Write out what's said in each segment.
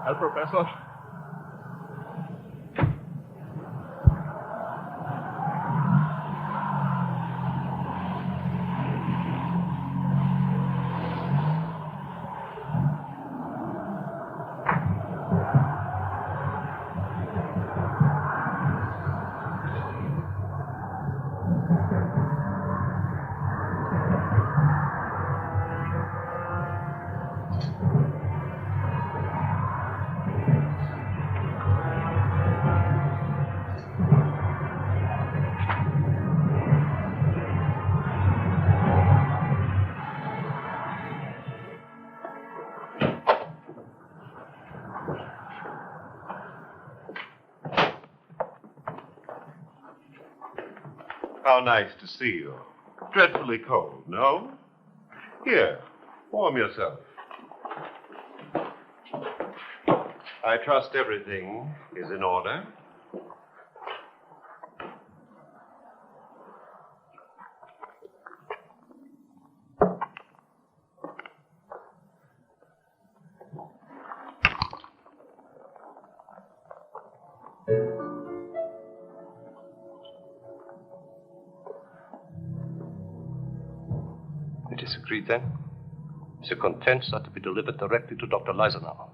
Herr Professor. How nice to see you. Dreadfully cold, no? Here, warm yourself. I trust everything is in order. It is agreed, then. The contents are to be delivered directly to Dr. Leisenau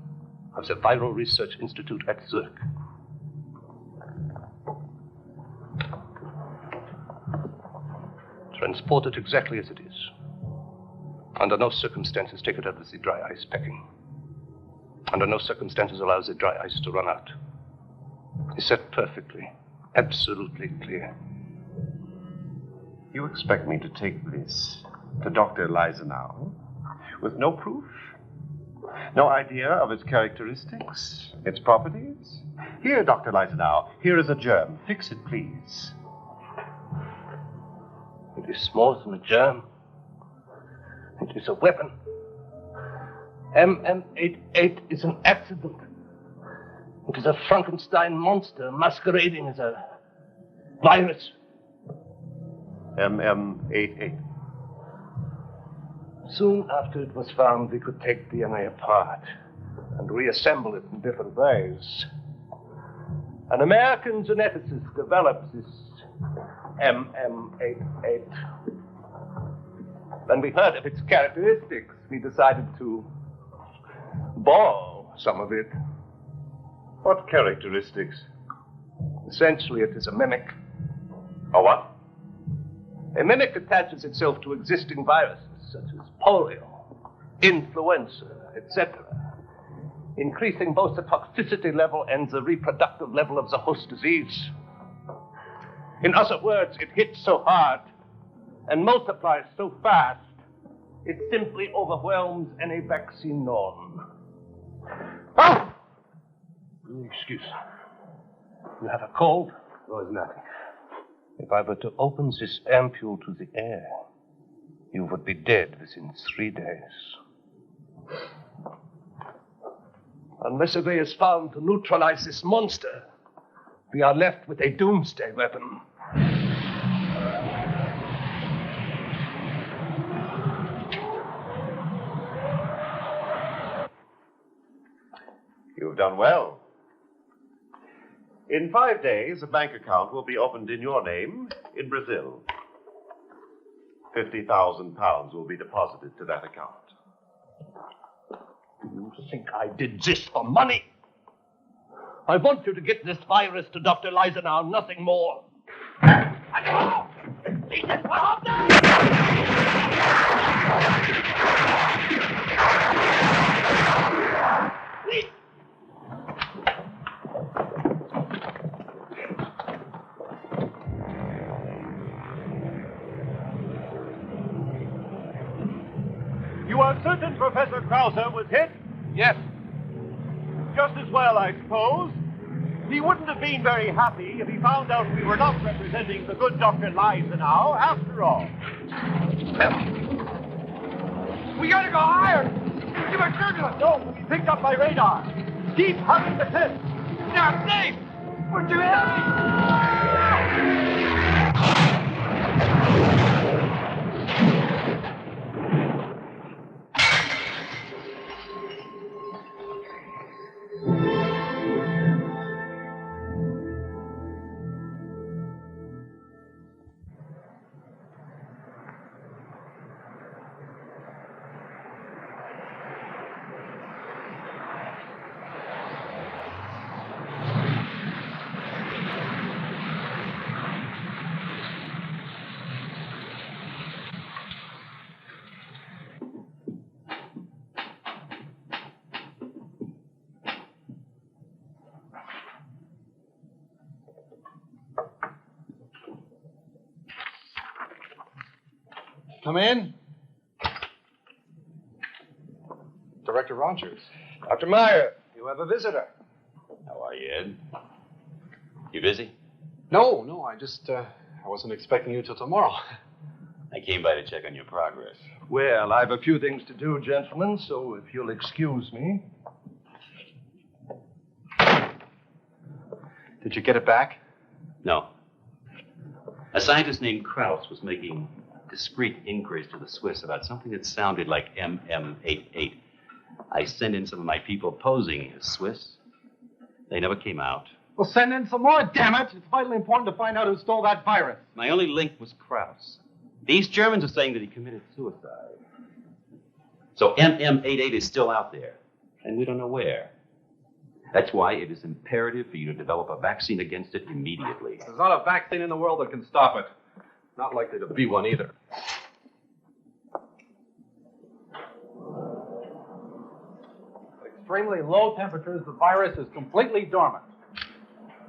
of the Viral Research Institute at Zurich. Transport it exactly as it is. Under no circumstances take it out of the dry ice packing. Under no circumstances allow the dry ice to run out. Is that perfectly, absolutely clear? You expect me to take this to Dr. Leisenau with no proof? No idea of its characteristics, its properties? Here, Dr. Leisenau, here is a germ. Fix it, please. It is more than a germ. It is a weapon. MM88 is an accident. It is a Frankenstein monster masquerading as a virus. MM88. Soon after it was found, we could take DNA apart and reassemble it in different ways. An American geneticist developed this MM88. When we heard of its characteristics, we decided to borrow some of it. What characteristics? Essentially, it is a mimic. A what? A mimic attaches itself to existing viruses, such as polio, influenza, etc., increasing both the toxicity level and the reproductive level of the host disease. In other words, it hits so hard and multiplies so fast, it simply overwhelms any vaccine known. Oh! Excuse. You have a cold? No, it's nothing. If I were to open this ampule to the air, you would be dead within 3 days. Unless a way is found to neutralize this monster, we are left with a doomsday weapon. You've done well. In 5 days, a bank account will be opened in your name in Brazil. £50,000 will be deposited to that account. Do you think I did this for money? I want you to get this virus to Dr. Leisenau, nothing more. You are certain Professor Krauser was hit? Yes. Just as well, I suppose. He wouldn't have been very happy if he found out we were not representing the good Dr. Leisenau, after all. We gotta go higher! You were turbulent! No, we'll be picked up by radar. Keep hugging the tent. Now, safe! Would you help me? Come in. Director Rogers. Dr. Meyer, you have a visitor. How are you, Ed? You busy? No, I wasn't expecting you till tomorrow. I came by to check on your progress. Well, I've a few things to do, gentlemen, so if you'll excuse me. Did you get it back? No. A scientist named Krauss was making discreet inquiries to the Swiss about something that sounded like MM88. I sent in some of my people posing as Swiss. They never came out. Well, send in some more, damn it. It's vitally important to find out who stole that virus. My only link was Krauss. These Germans are saying that he committed suicide. So MM88 is still out there, and we don't know where. That's why it is imperative for you to develop a vaccine against it immediately. There's not a vaccine in the world that can stop it. Not likely to be one either. At extremely low temperatures, the virus is completely dormant.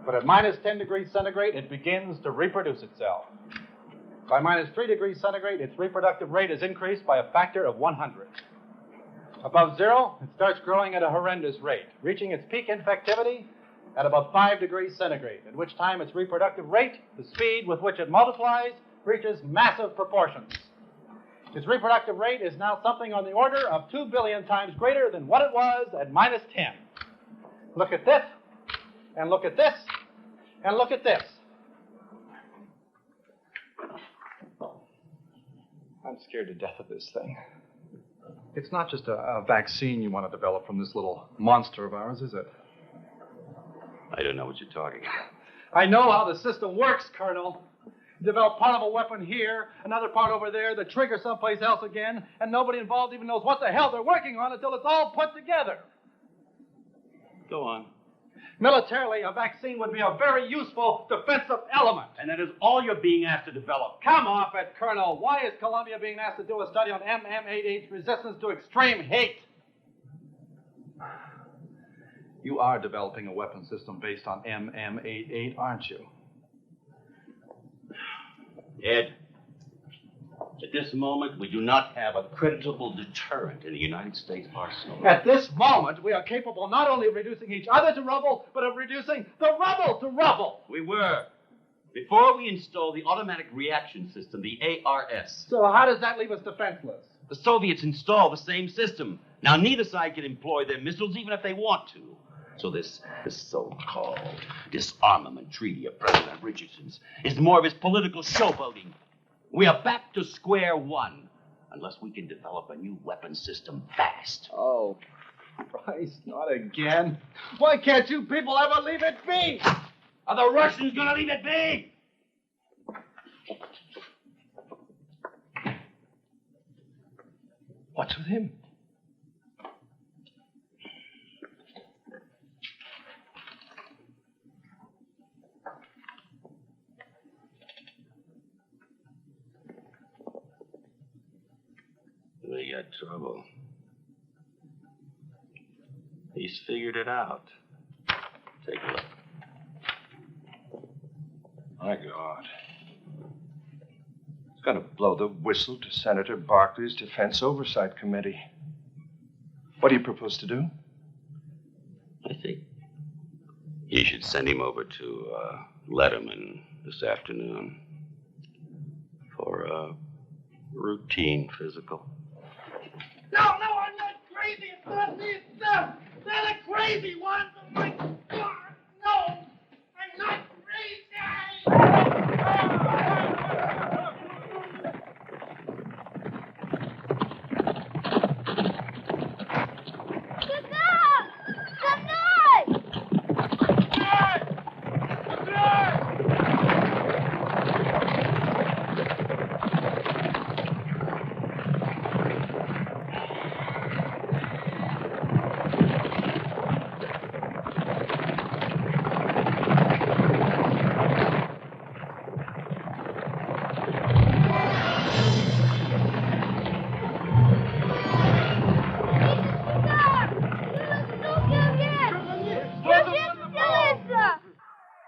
But at minus 10 degrees centigrade, it begins to reproduce itself. By minus 3 degrees centigrade, its reproductive rate is increased by a factor of 100. Above zero, it starts growing at a horrendous rate, reaching its peak infectivity at about 5 degrees centigrade, at which time its reproductive rate, the speed with which it multiplies, reaches massive proportions. Its reproductive rate is now something on the order of 2 billion times greater than what it was at minus 10. Look at this, and look at this, and look at this. I'm scared to death of this thing. It's not just a vaccine you want to develop from this little monster of ours, is it? I don't know what you're talking about. I know how the system works, Colonel. Develop part of a weapon here, another part over there, the trigger someplace else again, and nobody involved even knows what the hell they're working on until it's all put together. Go on. Militarily, a vaccine would be a very useful defensive element. And that is all you're being asked to develop. Come off it, Colonel. Why is Columbia being asked to do a study on MM88's resistance to extreme heat? You are developing a weapon system based on MM88, aren't you? Ed, at this moment, we do not have a creditable deterrent in the United States arsenal. At this moment, we are capable not only of reducing each other to rubble, but of reducing the rubble to rubble. We were. Before we installed the automatic reaction system, the ARS. So how does that leave us defenseless? The Soviets installed the same system. Now, neither side can employ their missiles even if they want to. So this so-called disarmament treaty of President Richardson's is more of his political showboating. We are back to square one, unless we can develop a new weapon system fast. Oh, Christ, not again. Why can't you people ever leave it be? Are the Russians going to leave it be? What's with him? We got trouble. He's figured it out. Take a look. My God. He's going to blow the whistle to Senator Barkley's Defense Oversight Committee. What do you propose to do? I think you should send him over to Letterman this afternoon for a routine physical. No, I'm not crazy. It's not me, it's them. They're the crazy ones. Oh, my God. No, I'm not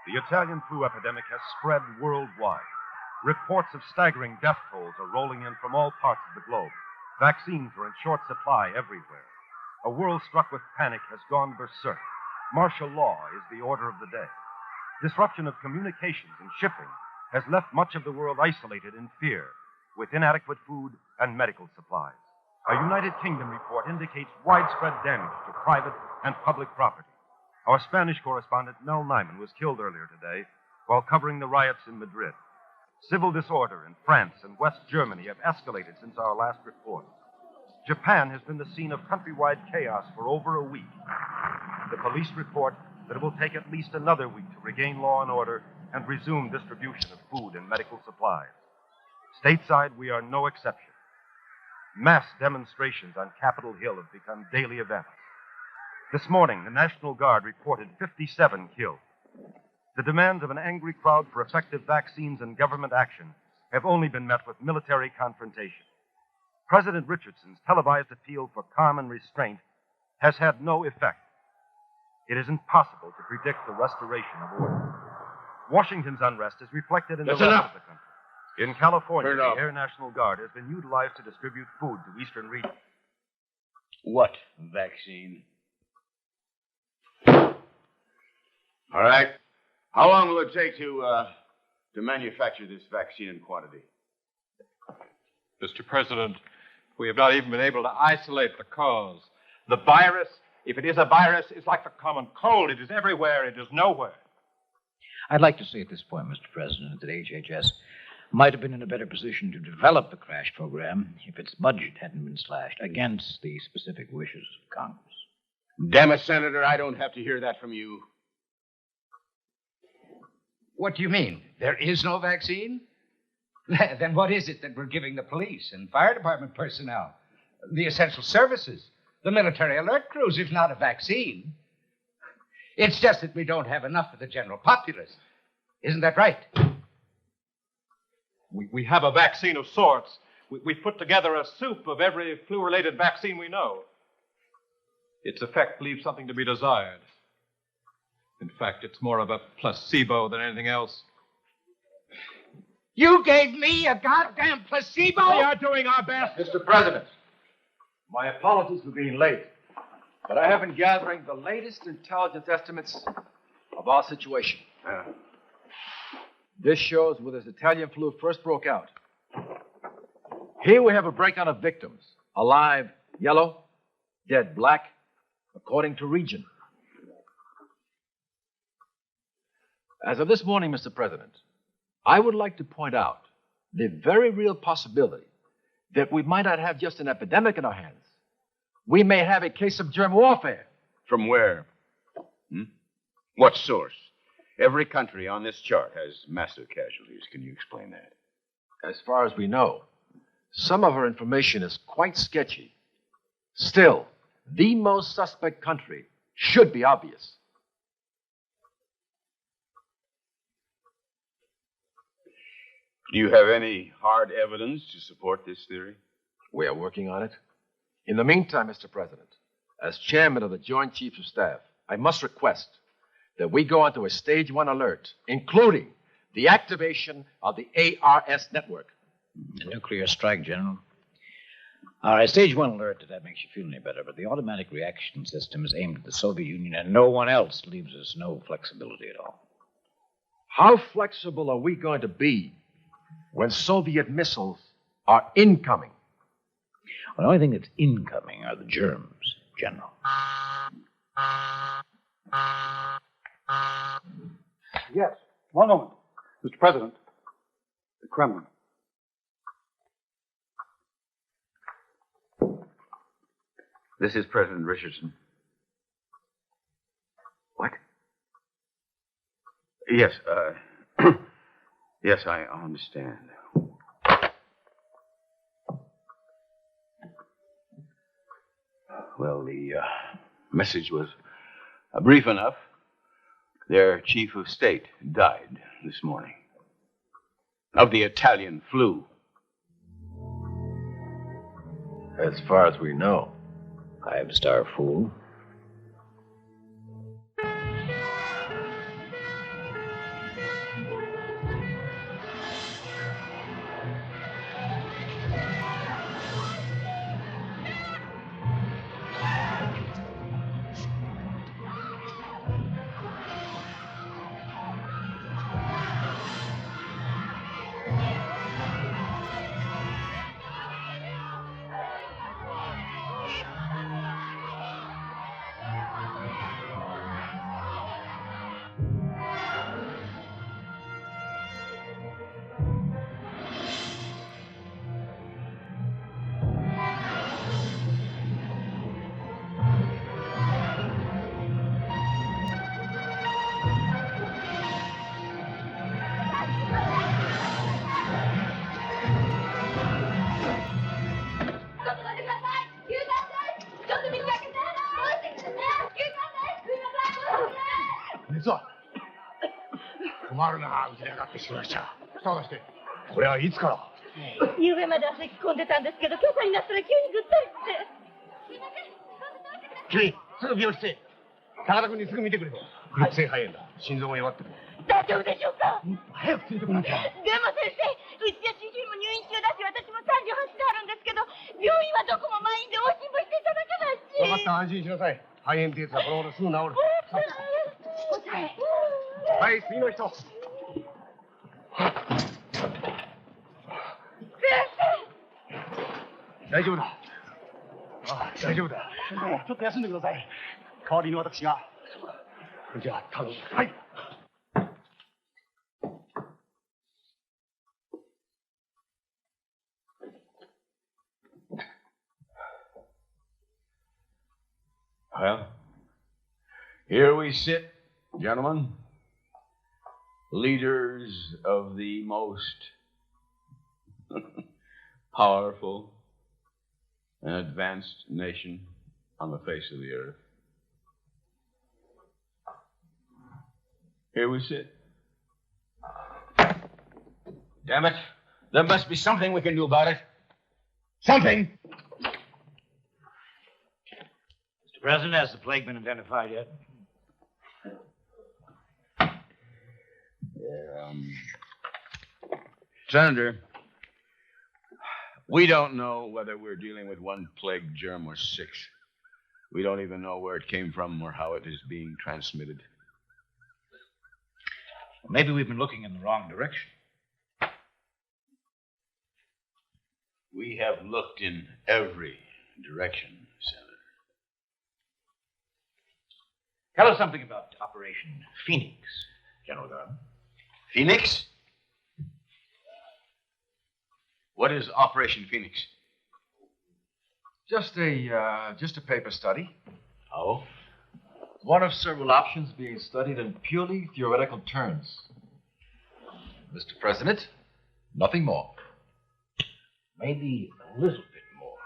The Italian flu epidemic has spread worldwide. Reports of staggering death tolls are rolling in from all parts of the globe. Vaccines are in short supply everywhere. A world struck with panic has gone berserk. Martial law is the order of the day. Disruption of communications and shipping has left much of the world isolated in fear, with inadequate food and medical supplies. A United Kingdom report indicates widespread damage to private and public property. Our Spanish correspondent, Mel Nyman, was killed earlier today while covering the riots in Madrid. Civil disorder in France and West Germany have escalated since our last report. Japan has been the scene of countrywide chaos for over a week. The police report that it will take at least another week to regain law and order and resume distribution of food and medical supplies. Stateside, we are no exception. Mass demonstrations on Capitol Hill have become daily events. This morning, the National Guard reported 57 killed. The demands of an angry crowd for effective vaccines and government action have only been met with military confrontation. President Richardson's televised appeal for calm and restraint has had no effect. It is impossible to predict the restoration of order. Washington's unrest is reflected in the rest of the country. In California, the Air National Guard has been utilized to distribute food to eastern regions. What vaccine? All right. How long will it take to manufacture this vaccine in quantity? Mr. President, we have not even been able to isolate the cause. The virus, if it is a virus, is like the common cold. It is everywhere. It is nowhere. I'd like to say at this point, Mr. President, that HHS might have been in a better position to develop the crash program if its budget hadn't been slashed against the specific wishes of Congress. Damn it, Senator, I don't have to hear that from you. What do you mean? There is no vaccine? Then what is it that we're giving the police and fire department personnel, the essential services, the military alert crews, if not a vaccine? It's just that we don't have enough for the general populace. Isn't that right? We have a vaccine of sorts. We put together a soup of every flu-related vaccine we know. Its effect leaves something to be desired. In fact, it's more of a placebo than anything else. You gave me a goddamn placebo? We are doing our best. Mr. President, my apologies for being late, but I have been gathering the latest intelligence estimates of our situation. This shows where this Italian flu first broke out. Here we have a breakdown of victims. Alive, yellow, dead, black, according to region. As of this morning, Mr. President, I would like to point out the very real possibility that we might not have just an epidemic in our hands. We may have a case of germ warfare. From where? What source? Every country on this chart has massive casualties. Can you explain that? As far as we know, some of our information is quite sketchy. Still, the most suspect country should be obvious. Do you have any hard evidence to support this theory? We are working on it. In the meantime, Mr. President, as chairman of the Joint Chiefs of Staff, I must request that we go onto a stage 1 alert, including the activation of the ARS network. The nuclear strike, General. All right, stage 1 alert, if that makes you feel any better, but the automatic reaction system is aimed at the Soviet Union, and no one else leaves us no flexibility at all. How flexible are we going to be when Soviet missiles are incoming? Well, the only thing that's incoming are the germs, General. Yes, one moment. Mr. President, the Kremlin. This is President Richardson. What? Yes, yes, I understand. Well, the message was brief enough. Their chief of state died this morning of the Italian flu. As far as we know. 5-star fool. 実は。困るな、うちに上がってしまいました。探して。これはいつから？夕べまでは咳き込んでたんですけど、今朝になったら急にぐったりして。すいません。君、すぐ病室へ。高田君にすぐ見てくれと。グループ性肺炎だ。心臓も弱ってる。大丈夫でしょうか？早く連れてこなきゃ。でも先生、うちや主人も入院中だし、私も38であるんですけど、病院はどこも満員で往診もしていただかないし。分かった、安心しなさい。肺炎ってやつはこの頃すぐ治る。こちらへ。はい、次の人。大丈夫だ。ああ、大丈夫だ。ちょっと休んでください。代わりに私が。じゃあ、頼む。はい。Well, here we sit, gentlemen, leaders of the most powerful and advanced nation on the face of the earth. Here we sit. Damn it. There must be something we can do about it. Something! Mr. President, has the plague been identified yet? Senator, we don't know whether we're dealing with one plague germ or 6. We don't even know where it came from or how it is being transmitted. Well, maybe we've been looking in the wrong direction. We have looked in every direction, Senator. Tell us something about Operation Phoenix, General Garland. Phoenix? What is Operation Phoenix? Just a paper study. Oh? One of several options being studied in purely theoretical terms. Mr. President, nothing more. Maybe a little bit more.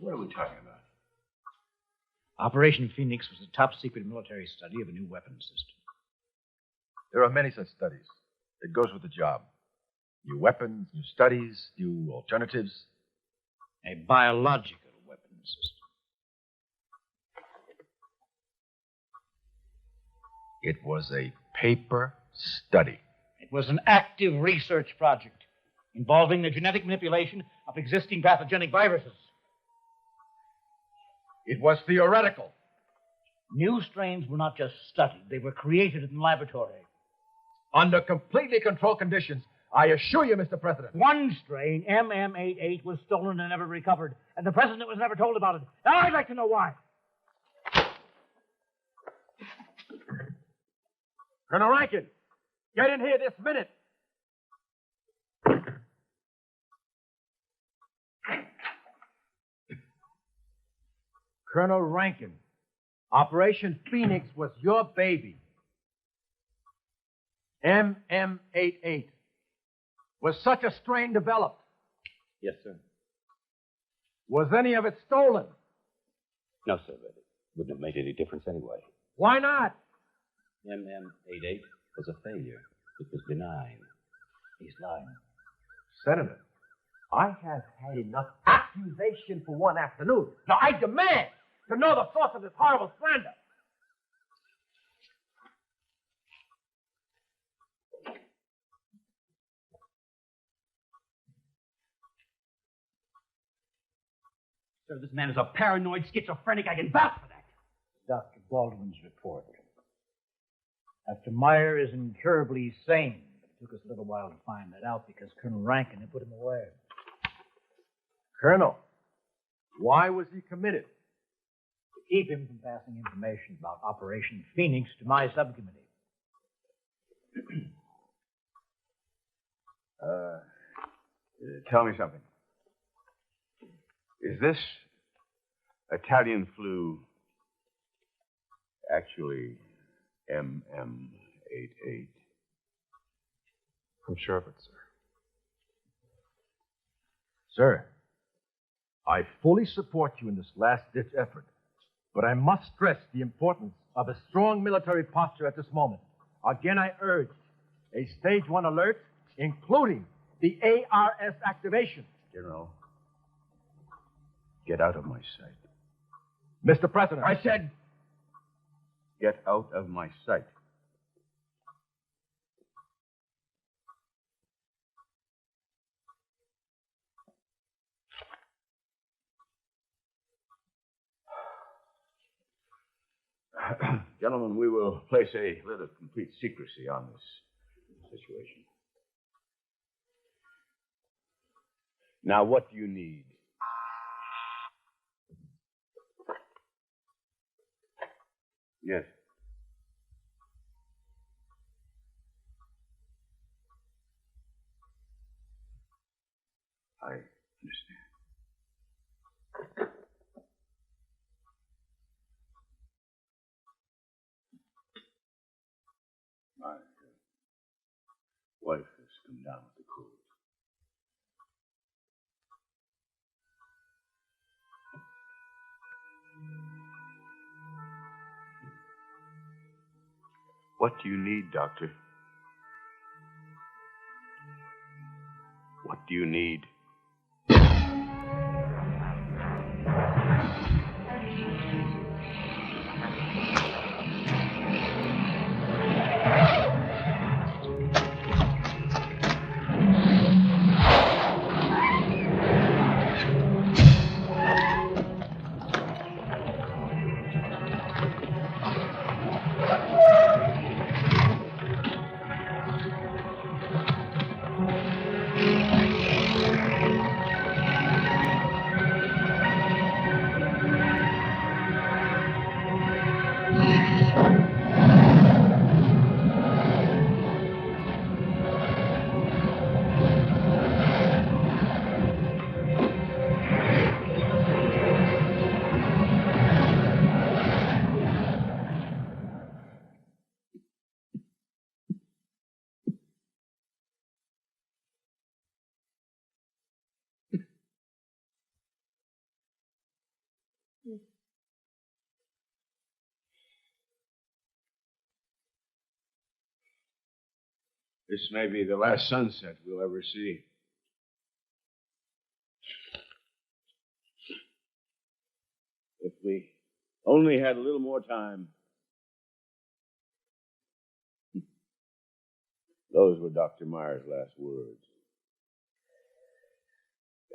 What are we talking about? Operation Phoenix was a top-secret military study of a new weapons system. There are many such studies. It goes with the job. New weapons, new studies, new alternatives. A biological weapons system. It was a paper study. It was an active research project involving the genetic manipulation of existing pathogenic viruses. It was theoretical. New strains were not just studied, they were created in the laboratory. Under completely controlled conditions, I assure you, Mr. President. One strain, MM88, was stolen and never recovered, and the president was never told about it. Now, I'd like to know why. Colonel Rankin, get in here this minute. Colonel Rankin, Operation Phoenix was your baby. MM88. Was such a strain developed? Yes, sir. Was any of it stolen? No, sir, but it wouldn't have made any difference anyway. Why not? MM88 was a failure. It was benign. He's lying. Senator, I have had enough accusation for one afternoon. Now, I demand to know the source of this horrible slander. Sir, this man is a paranoid schizophrenic. I can vouch for that. Dr. Baldwin's report. Dr. Meyer is incurably sane. It took us a little while to find that out because Colonel Rankin had put him away. Colonel, why was he committed? To keep him from passing information about Operation Phoenix to my subcommittee. Tell me something. Is this Italian flu actually MM88? I'm sure of it, sir. Sir, I fully support you in this last-ditch effort. But I must stress the importance of a strong military posture at this moment. Again, I urge a stage 1 alert, including the ARS activation. General, get out of my sight. Mr. President. I said, get out of my sight. Gentlemen, we will place a lid of complete secrecy on this situation. Now, what do you need? Yes. I understand. My wife has come down with the cold. What do you need, Doctor? What do you need? This may be the last sunset we'll ever see. If we only had a little more time. Those were Dr. Meyer's last words.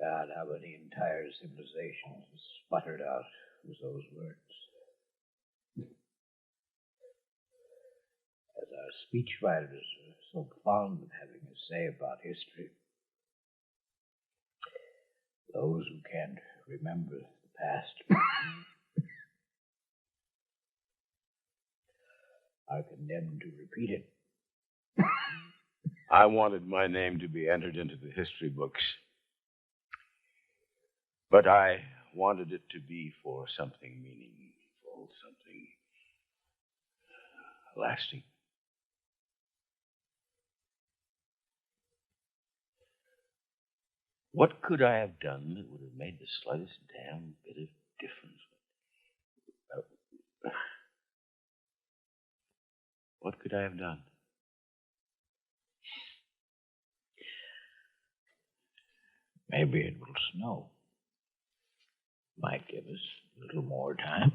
God, how many entire civilizations sputtered out with those words. As our speechwriters are so fond of having a say about history, those who can't remember the past are condemned to repeat it. I wanted my name to be entered into the history books, but I wanted it to be for something meaningful, something lasting. What could I have done that would have made the slightest damn bit of difference? What could I have done? Maybe it will snow. Might give us a little more time.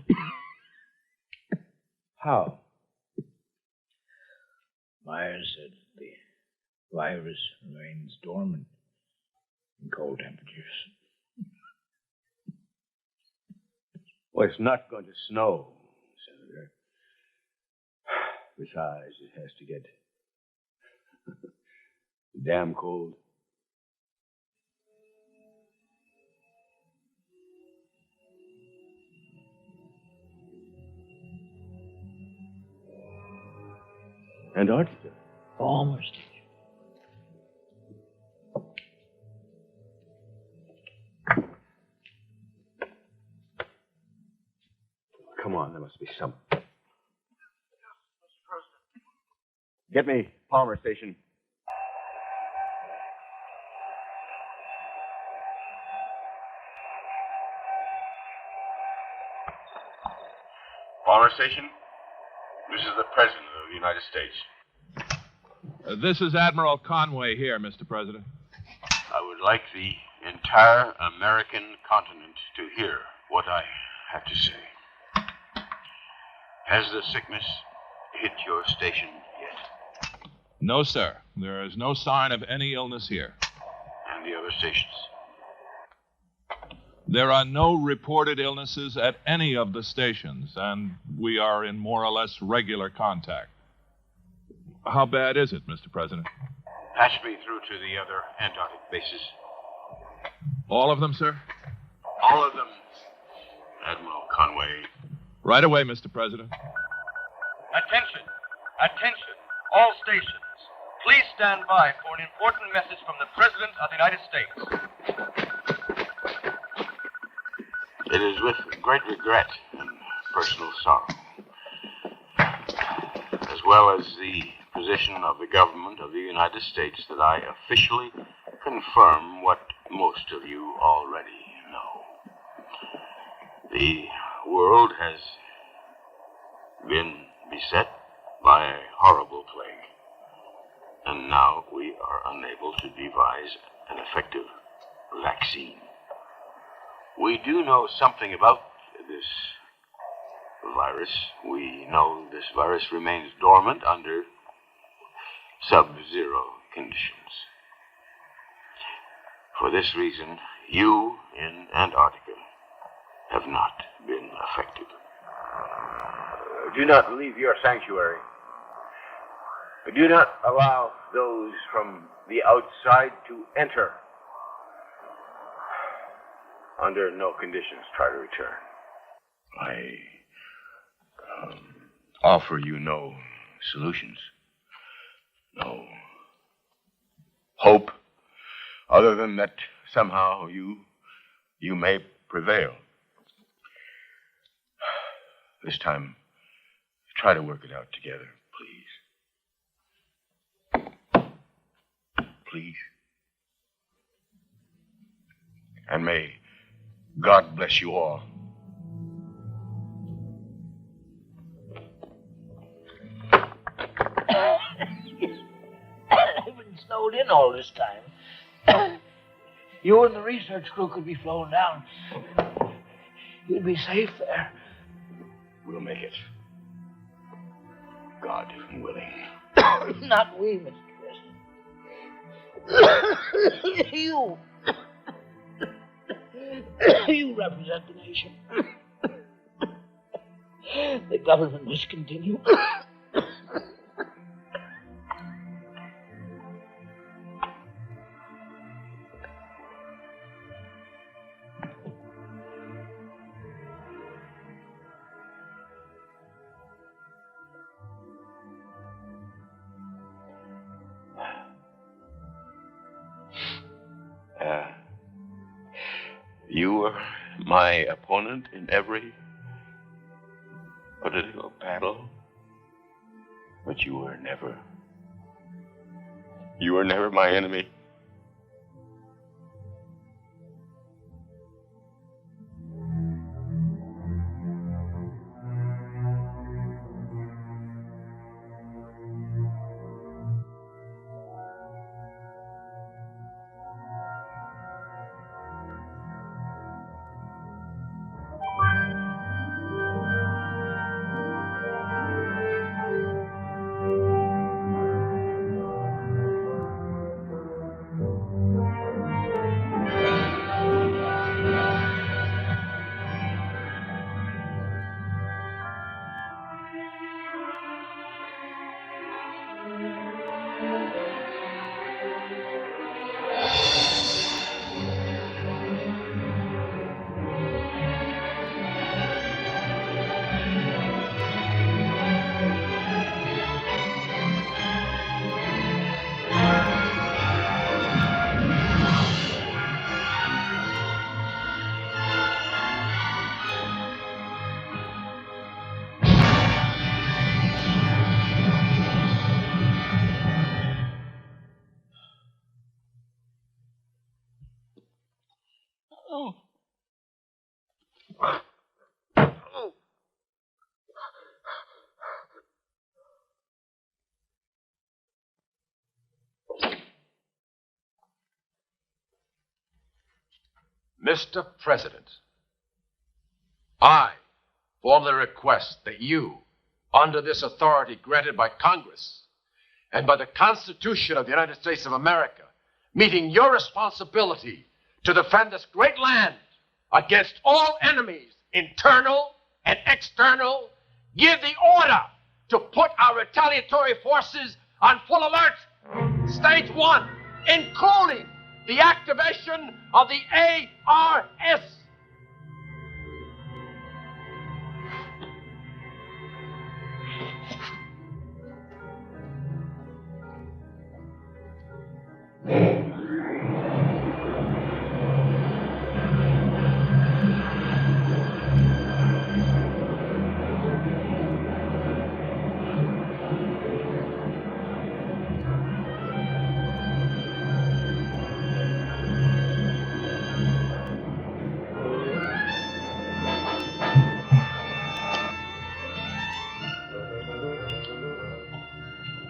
How? Myers said the virus remains dormant in cold temperatures. Well, it's not going to snow, Senator. Besides, it has to get damn cold. Antarctica. Almost. Come on, there must be some. Get me Palmer Station. Walrus Station, this is the President of the United States. This is Admiral Conway here, Mr. President. I would like the entire American continent to hear what I have to say. Has the sickness hit your station yet? No, sir. There is no sign of any illness here. And the other stations? There are no reported illnesses at any of the stations, and we are in more or less regular contact. How bad is it, Mr. President? Patch me through to the other Antarctic bases. All of them, sir? All of them, Admiral Conway. Right away, Mr. President. Attention! Attention! All stations. Please stand by for an important message from the President of the United States. It is with great regret and personal sorrow, as well as the position of the government of the United States, that I officially confirm what most of you already know. The world has been beset by a horrible plague, and now we are unable to devise an effective vaccine. We do know something about this virus. We know this virus remains dormant under sub-zero conditions. For this reason, you in Antarctica have not been affected. Do not leave your sanctuary. Do not allow those from the outside to enter. Under no conditions try to return. I offer you no solutions, no hope, other than that somehow you may prevail. This time, try to work it out together, please. Please. And may God bless you all. I've been snowed in all this time. You and the research crew could be flown down. You'd be safe there. We'll make it. God willing. Not we, Mr. President. You. You represent the nation. The government must continue. You were my opponent in every political battle, but you were never my enemy. Mr. President, I formally request that you, under this authority granted by Congress and by the Constitution of the United States of America, meeting your responsibility to defend this great land against all enemies, internal and external, give the order to put our retaliatory forces on full alert. Stage 1, including the activation of the ARS.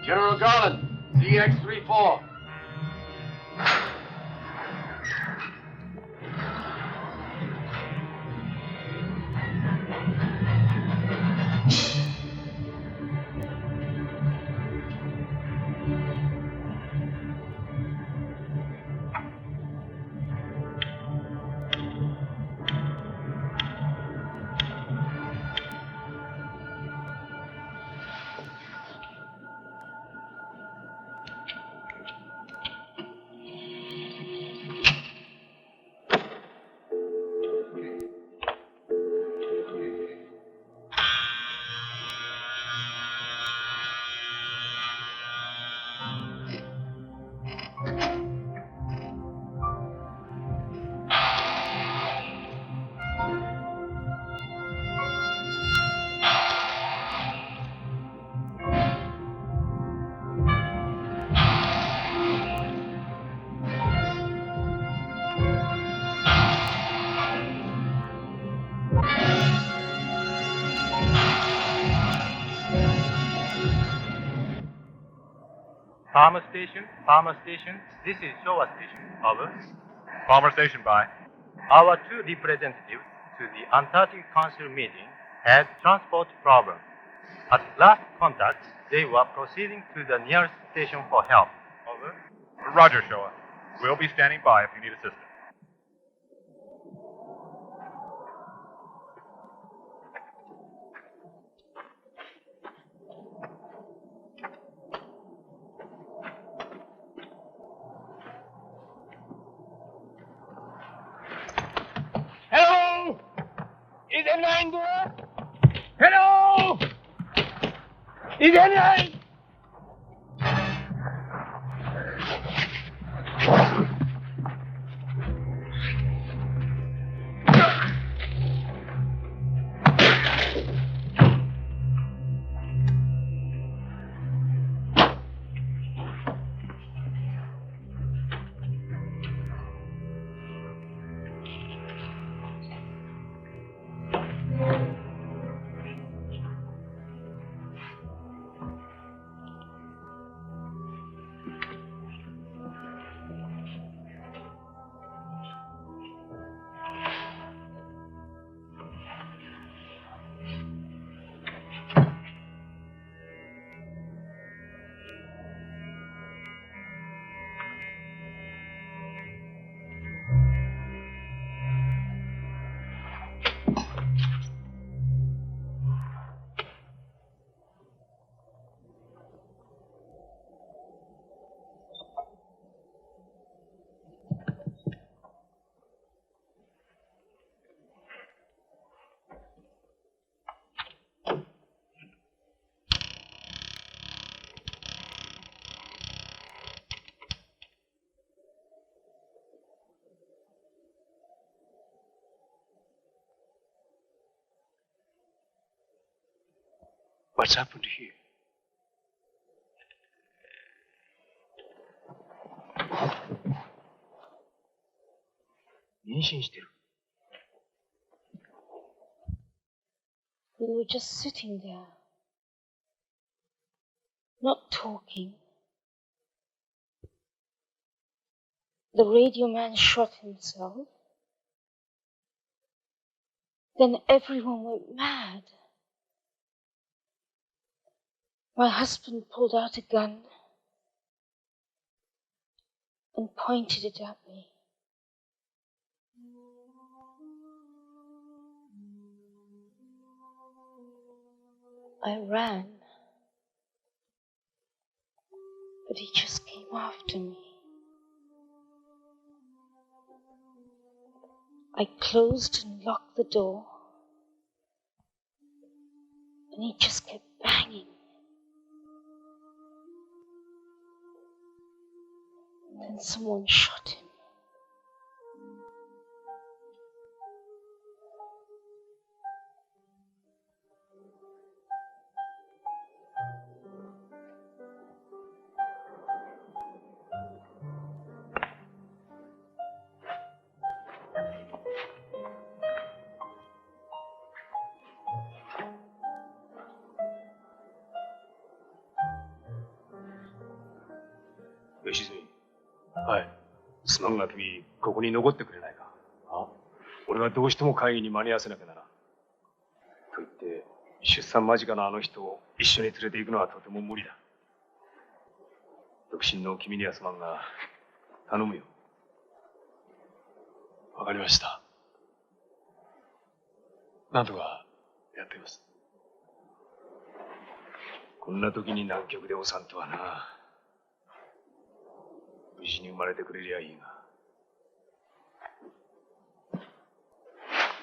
General Garland, ZX-34. Farmer Station, this is Showa Station. Over. Farmer Station, by. Our two representatives to the Antarctic Council meeting had transport problems. At last contact, they were proceeding to the nearest station for help. Over. Roger, Showa. We'll be standing by if you need assistance. Hello? Is anyone there? Hello? Is anyone? What's happened here? We were just sitting there, not talking. The radio man shot himself. Then everyone went mad. My husband pulled out a gun and pointed it at me. I ran, but he just came after me. I closed and locked the door, and he just kept banging. Then someone shot him.吉住。はい。すまんが君、ここに残ってくれないか。俺はどうしても会議に間に合わせなきゃならん。と言って、出産間近のあの人を一緒に連れて行くのはとても無理だ。独身の君にはすまんが、頼むよ。わかりました。なんとかやってみます。こんな時に南極でお産とはな。無事に生まれてくれりゃいいが。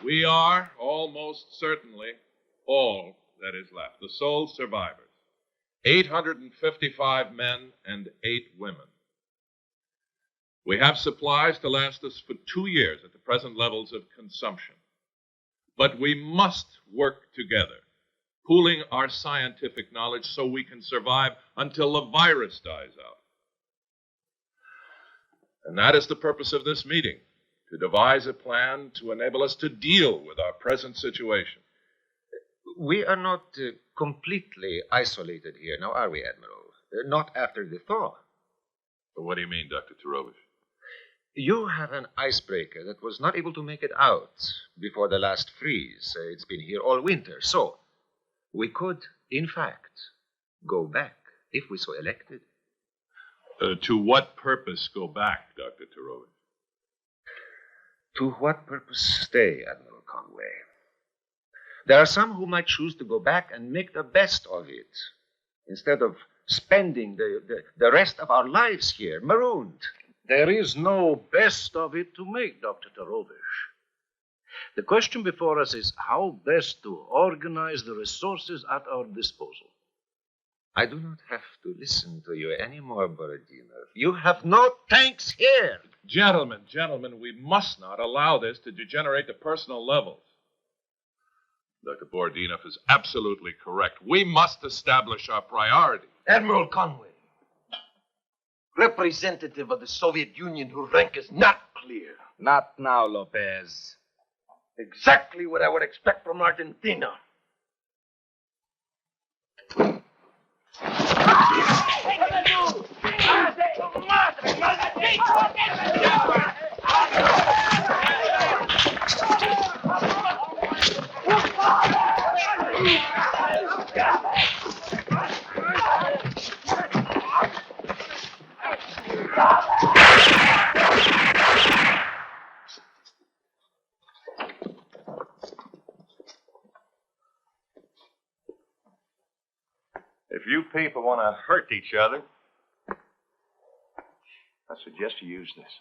We are almost certainly all that is left, the sole survivors. 855 men and 8 women. We have supplies to last us for 2 years at the present levels of consumption. But we must work together, pooling our scientific knowledge so we can survive until the virus dies out. And that is the purpose of this meeting, to devise a plan to enable us to deal with our present situation. We are not completely isolated here, now are we, Admiral? Not after the thaw. But what do you mean, Dr. Turovich? You have an icebreaker that was not able to make it out before the last freeze. It's been here all winter. So, we could, in fact, go back if we so elected. To what purpose go back, Dr. Turovich? To what purpose stay, Admiral Conway? There are some who might choose to go back and make the best of it, instead of spending the rest of our lives here, marooned. There is no best of it to make, Dr. Turovich. The question before us is how best to organize the resources at our disposal. I do not have to listen to you anymore, Borodinov. You have no tanks here. Gentlemen, we must not allow this to degenerate to personal levels. Dr. Borodinov is absolutely correct. We must establish our priority. Admiral Conway, representative of the Soviet Union whose rank is not clear. Not now, Lopez. Exactly what I would expect from Argentina. If you people want to hurt each other, I suggest you use this.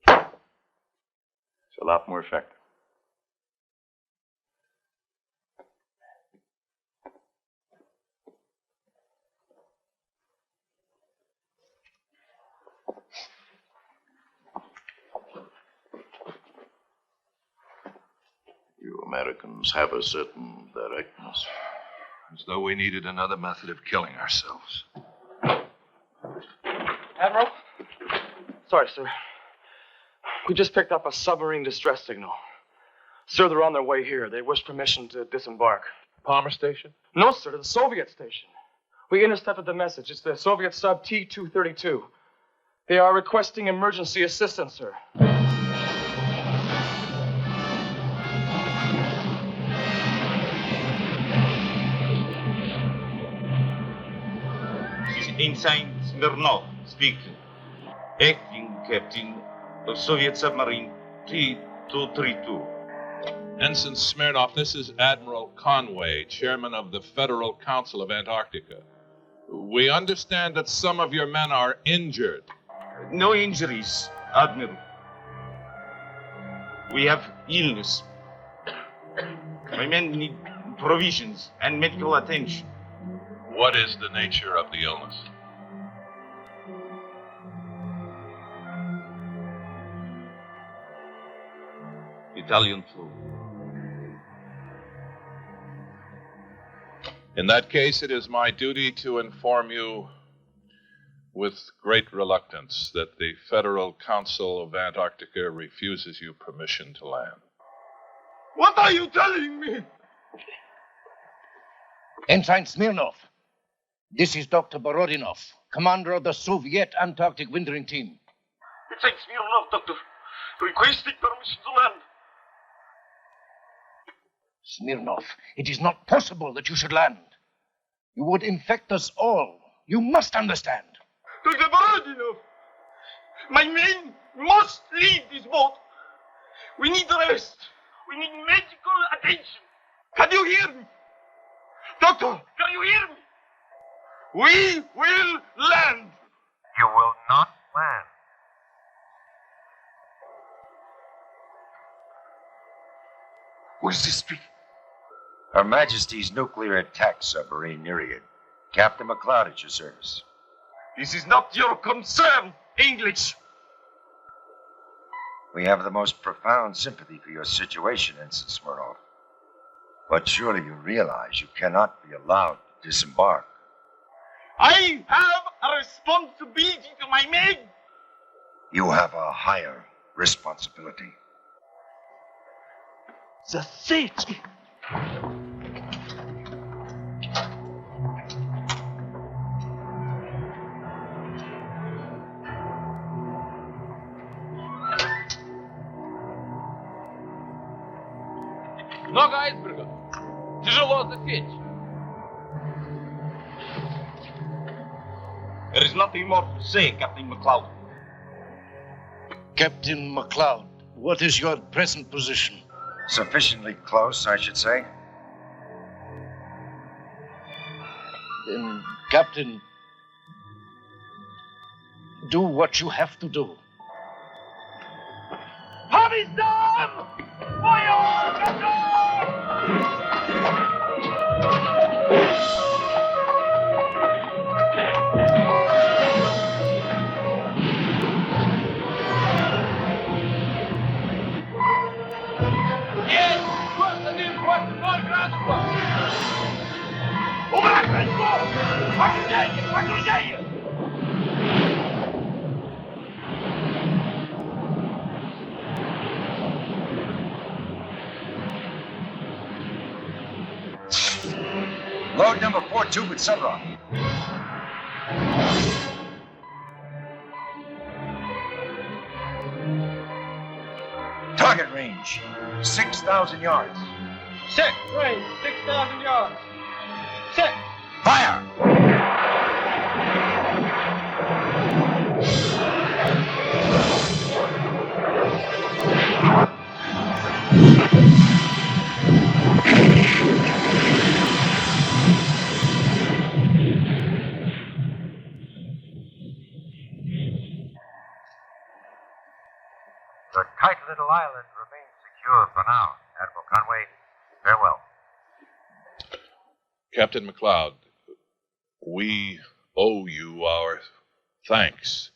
It's a lot more effective. You Americans have a certain directness. As though we needed another method of killing ourselves. Admiral? Sorry, sir. We just picked up a submarine distress signal. Sir, they're on their way here. They wish permission to disembark. Palmer Station? No, sir, to the Soviet station. We intercepted the message. It's the Soviet sub T-232. They are requesting emergency assistance, sir. Ensign Smirnov speaking. Acting Captain of Soviet Submarine T-232. Ensign Smirnov, this is Admiral Conway, chairman of the Federal Council of Antarctica. We understand that some of your men are injured. No injuries, Admiral. We have illness. My men need provisions and medical attention. What is the nature of the illness? Italian flu. In that case, it is my duty to inform you with great reluctance that the Federal Council of Antarctica refuses you permission to land. What are you telling me? Ensign Smirnov, this is Dr. Borodinov, commander of the Soviet Antarctic wintering team. It's Smirnov, Doctor. Requesting permission to land. Smirnov, it is not possible that you should land. You would infect us all. You must understand. Dr. Borodinov, my men must leave this boat. We need rest. We need medical attention. Can you hear me? Doctor, can you hear me? We will land. You will not land. What is this speaking? Her Majesty's nuclear attack submarine Nereid. Captain McLeod at your service. This is not your concern, English. We have the most profound sympathy for your situation, Ensign Smirnov. But surely you realize you cannot be allowed to disembark. I have a responsibility to my men. You have a higher responsibility. That's it. Много айсбергов. Тяжело засечь. There is nothing more to say, Captain McLeod. Captain McLeod, what is your present position? Sufficiently close, I should say. Then, Captain, do what you have to do. Pakistan! Fire! Есть! 21,0 градусов! Убрать войску! Окружение! Окружение! Load number 4 tube at Sunrock. Target range, 6,000 yards. Set! Range, 6,000 yards. Set! Fire! The tight little island remains secure for now. Admiral Conway, farewell. Captain McLeod, we owe you our thanks.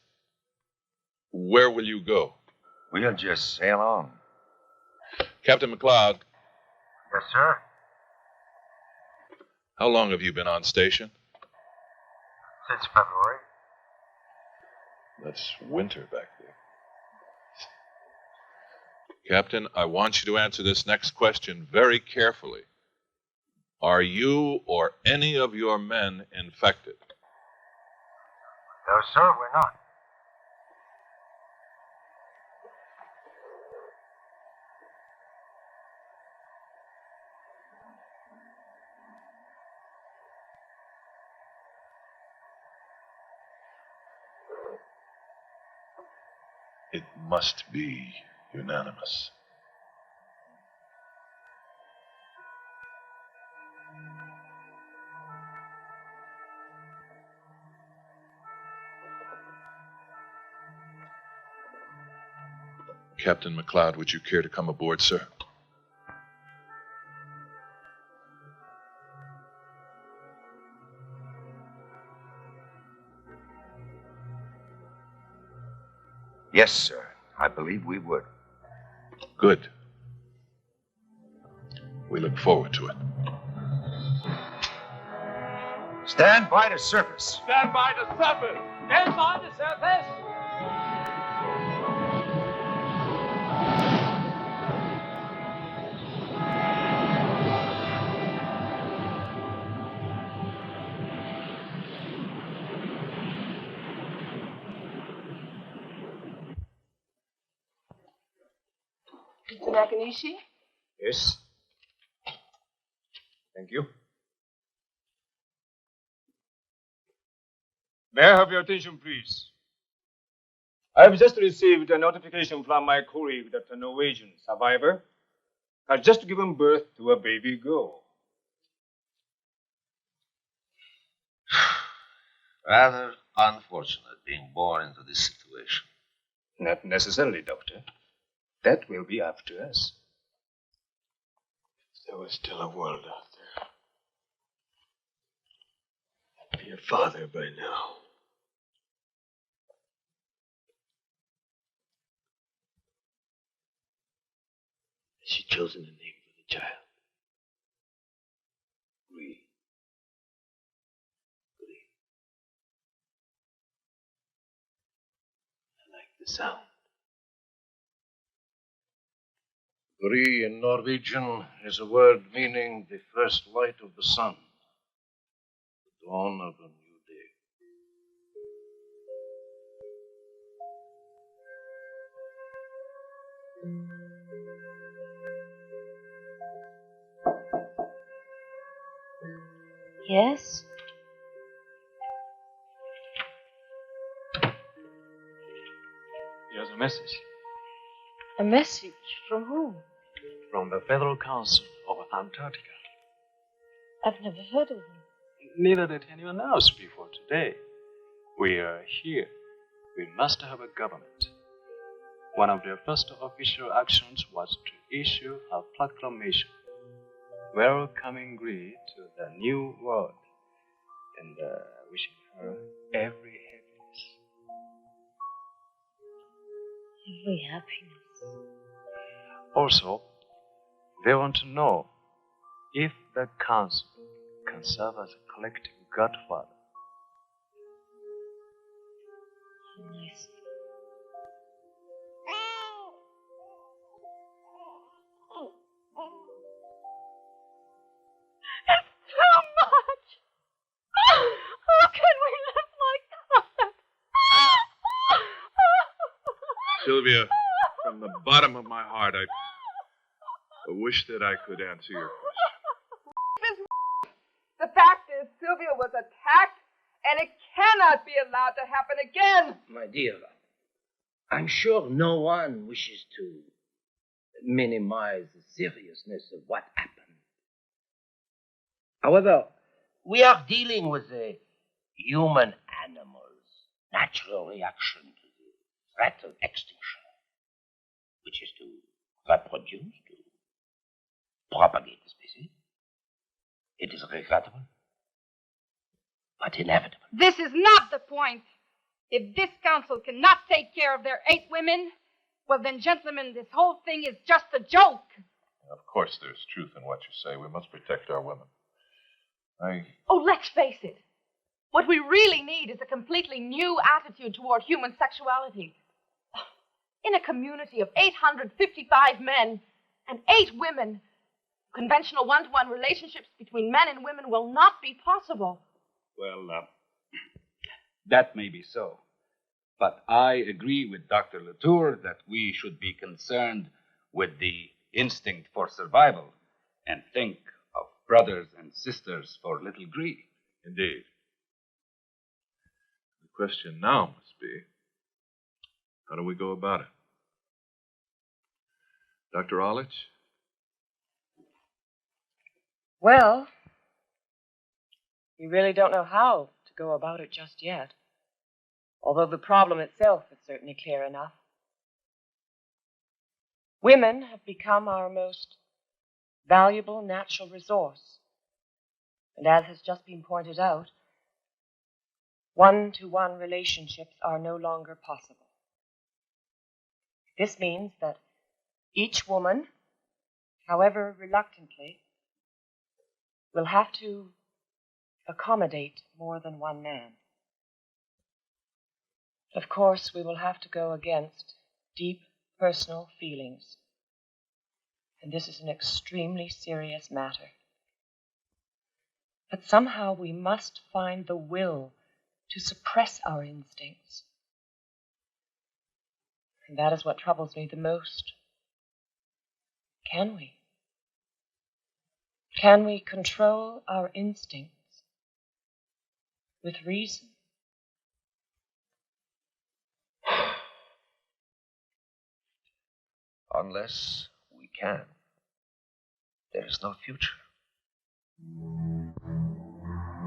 Where will you go? We'll just sail on. Captain McLeod, Yes, sir. how long have you been on station? Since February. That's winter back there. Captain, I want you to answer this next question very carefully. Are you or any of your men infected? No, sir, we're not. It must be unanimous. Captain McLeod, would you care to come aboard, sir? Yes, sir. I believe we would. Good. We look forward to it. Stand by to surface. Stand by to surface! Stand by to surface! Mr. Nakanishi? Yes. Thank you. May I have your attention, please? I have just received a notification from my colleague that a Norwegian survivor has just given birth to a baby girl. Rather unfortunate being born into this situation. Not necessarily, Doctor. That will be up to us. If there was still a world out there, I'd be a father by now. Has she chosen a name for the child? Bree. Bree. I like the sound. Bree in Norwegian is a word meaning the first light of the sun, the dawn of a new day. Yes? Here's a message A message from whom? From the Federal Council of Antarctica. I've never heard of them. Neither did anyone else before today. We are here. We must have a government. One of their first official actions was to issue a proclamation welcoming Bree to the new world and wishing her every happiness. Every happiness. Also, they want to know if the council can serve as a collective godfather. Nice. It's too much! How can we live like that? Sylvia, from the bottom of my heart, I wish that I could answer your question. The fact is, Sylvia was attacked, and it cannot be allowed to happen again. My dear, I'm sure no one wishes to minimize the seriousness of what happened. However, we are dealing with a human animal's natural reaction to the threat of extinction, which is to reproduce, to propagate the species. It is regrettable, but inevitable. This is not the point. If this council cannot take care of their 8 women, well then, gentlemen, this whole thing is just a joke. Of course, there's truth in what you say. We must protect our women. Oh, let's face it. What we really need is a completely new attitude toward human sexuality. In a community of 855 men and 8 women, conventional one-to-one relationships between men and women will not be possible. Well, that may be so. But I agree with Dr. Latour that we should be concerned with the instinct for survival and think of brothers and sisters for little Bree. Indeed. The question now must be, How do we go about it? Dr. Olich? Well, we really don't know how to go about it just yet. Although the problem itself is certainly clear enough. Women have become our most valuable natural resource. And as has just been pointed out, one-to-one relationships are no longer possible. This means that each woman, however reluctantly, will have to accommodate more than one man. Of course, we will have to go against deep personal feelings. And this is an extremely serious matter. But somehow we must find the will to suppress our instincts. And that is what troubles me the most. Can we? Can we control our instincts with reason? Unless we can, there is no future.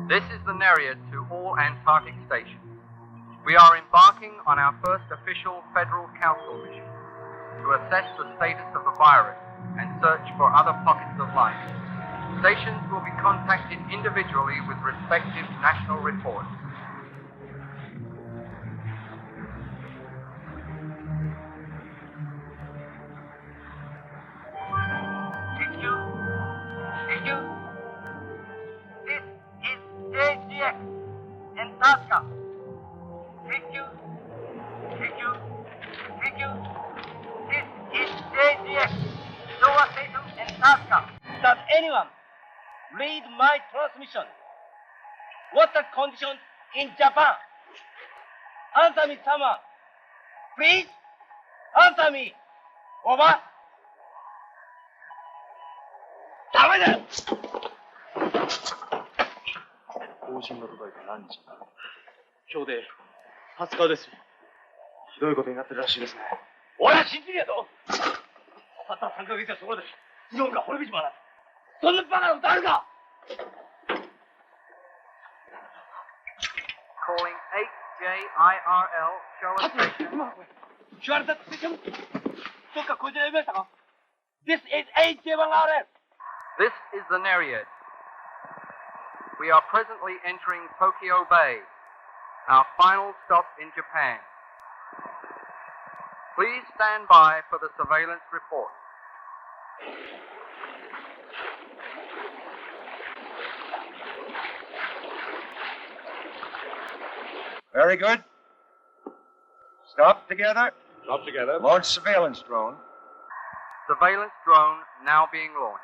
This is the Nereid to all Antarctic stations. We are embarking on our first official Federal Council mission to assess the status of the virus and search for other pockets of life. Stations will be contacted individually with respective national reports. SCI-FI, Antarctica. Thank you. This is SCI-FI, devastates, Antarctica. Does anyone read my transmission? What's the condition in Japan? Answer me, someone. Please, answer me. Over. ダメだよ。方針が届いて何日になる？今日で20日です。ひどいことになってるらしいですね。俺は信じるやぞ。たった3ヶ月のところで日本が滅びちまうなんて。そんなバカなことあるか。 Calling SCI-FI show us station. 言われたステーション。どっかこちら呼びましたか？ This is SCI-FI. This is the Nereid. We are presently entering Tokyo Bay, our final stop in Japan. Please stand by for the surveillance report. Very good. Stop together. Stop together. Launch surveillance drone. Surveillance drone now being launched.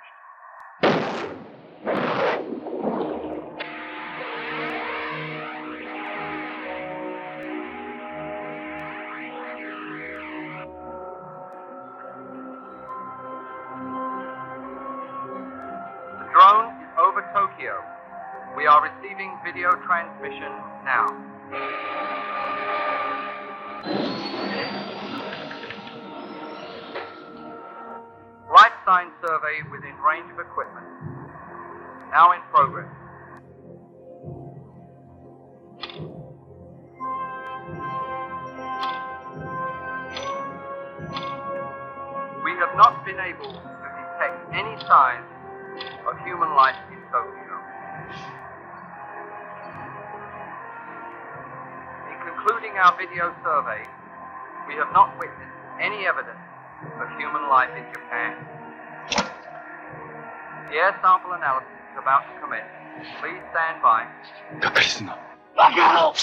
The drone is over Tokyo. We are receiving video transmission now. Life sign survey within range of equipment. Now in progress. We have not been able to detect any signs of human life in Tokyo. In concluding our video survey, we have not witnessed any evidence of human life in Japan. The air sample analysis is about to commence. Please stand by. がっかりすんな。バカ野郎！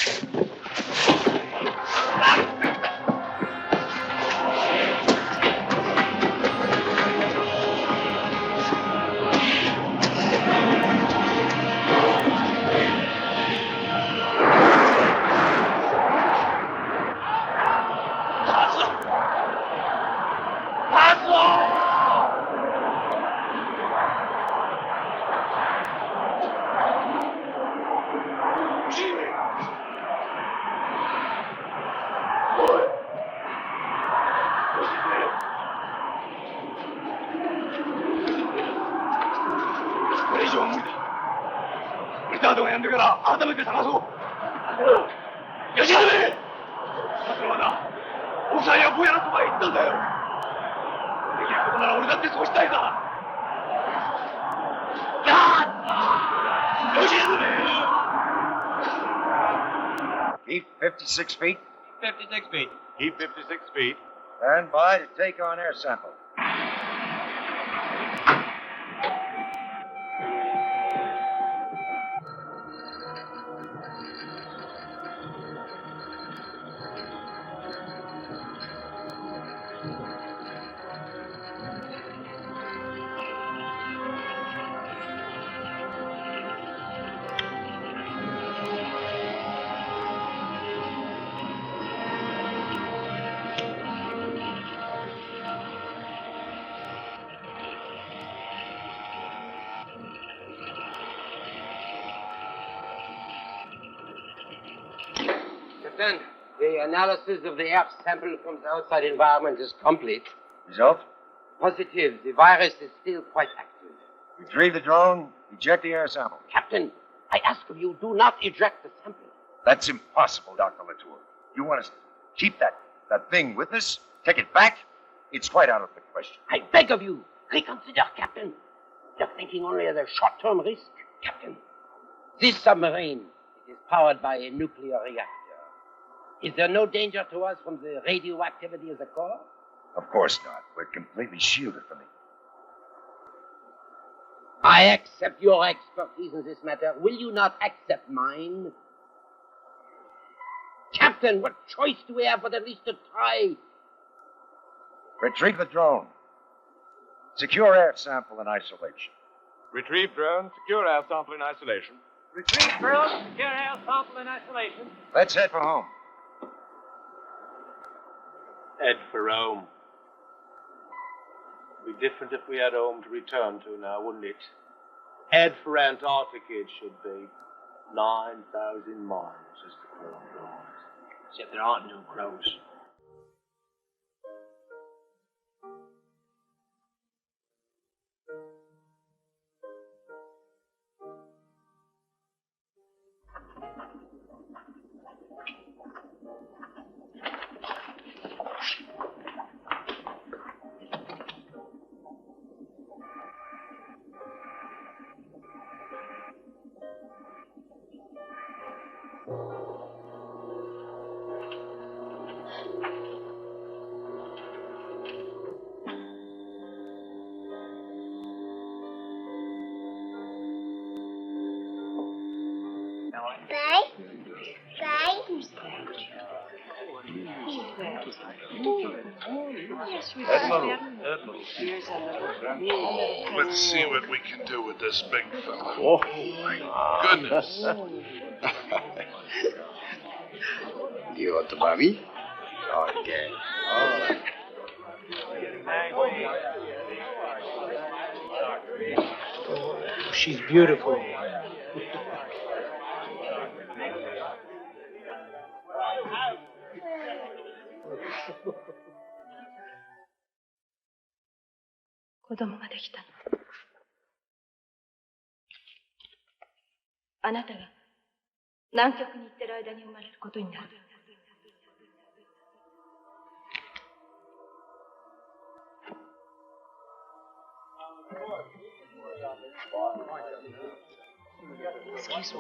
Oh! ードがやんでから改めて探そう。吉住！さくらはな、奥さんやぼやのそばへ行ったんだよ。できることなら俺だってそうしたいさ。吉住！ Keep 56 feet. 56 feet. Keep 56 feet. Stand by to take on air sample. Captain, the analysis of the air sample from the outside environment is complete. Result? Positive. The virus is still quite active. Retrieve the drone, eject the air sample. Captain, I ask of you, do not eject the sample. That's impossible, Dr. Latour. You want us to keep that thing with us? Take it back? It's quite out of the question. I beg of you, reconsider, Captain. You're thinking only of the short-term risk, Captain. This submarine is powered by a nuclear reactor. Is there no danger to us from the radioactivity of the core? Of course not. We're completely shielded from it. I accept your expertise in this matter. Will you not accept mine? Captain, what choice do we have but at least to try? Retrieve the drone. Secure air sample in isolation. Retrieve drone, secure air sample in isolation. Retrieve drone, secure air sample in isolation. Let's head for home. Head for Rome. It'd be different if we had home to return to now, wouldn't it? Head for Antarctica it should be. 9,000 miles as the crow flies. Except there aren't no crows. Let's see what we can do with this big fella. Oh, my goodness. You want the mommy? Okay. All right. Oh, she's beautiful. "子供ができたの。あなたが南極に行ってる間に生まれることになる。Excuse me.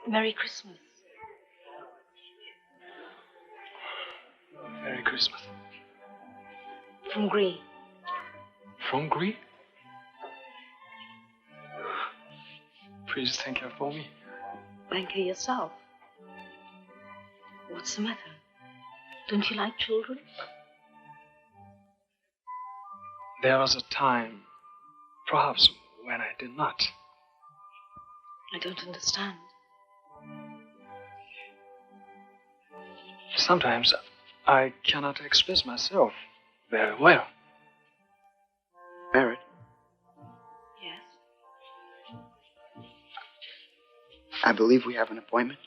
Merry Christmas. Merry Christmas. From Green. From Greece? Please thank her for me. Thank her yourself. What's the matter? Don't you like children? There was a time, perhaps, when I did not. I don't understand. Sometimes I cannot express myself very well. Barrett, Yes? I believe we have an appointment.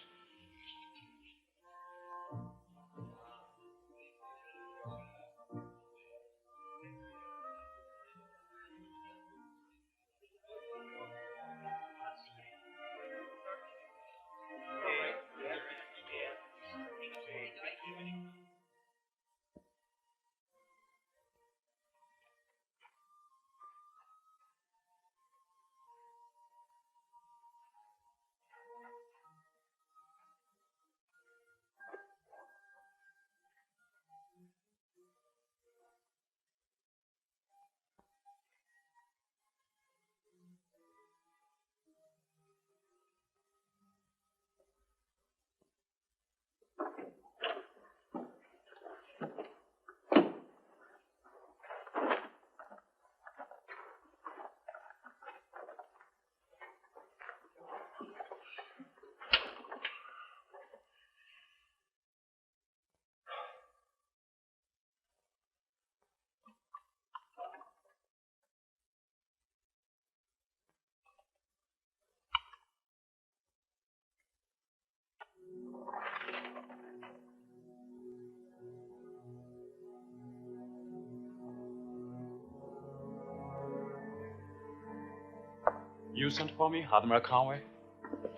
You sent for me, Admiral Conway?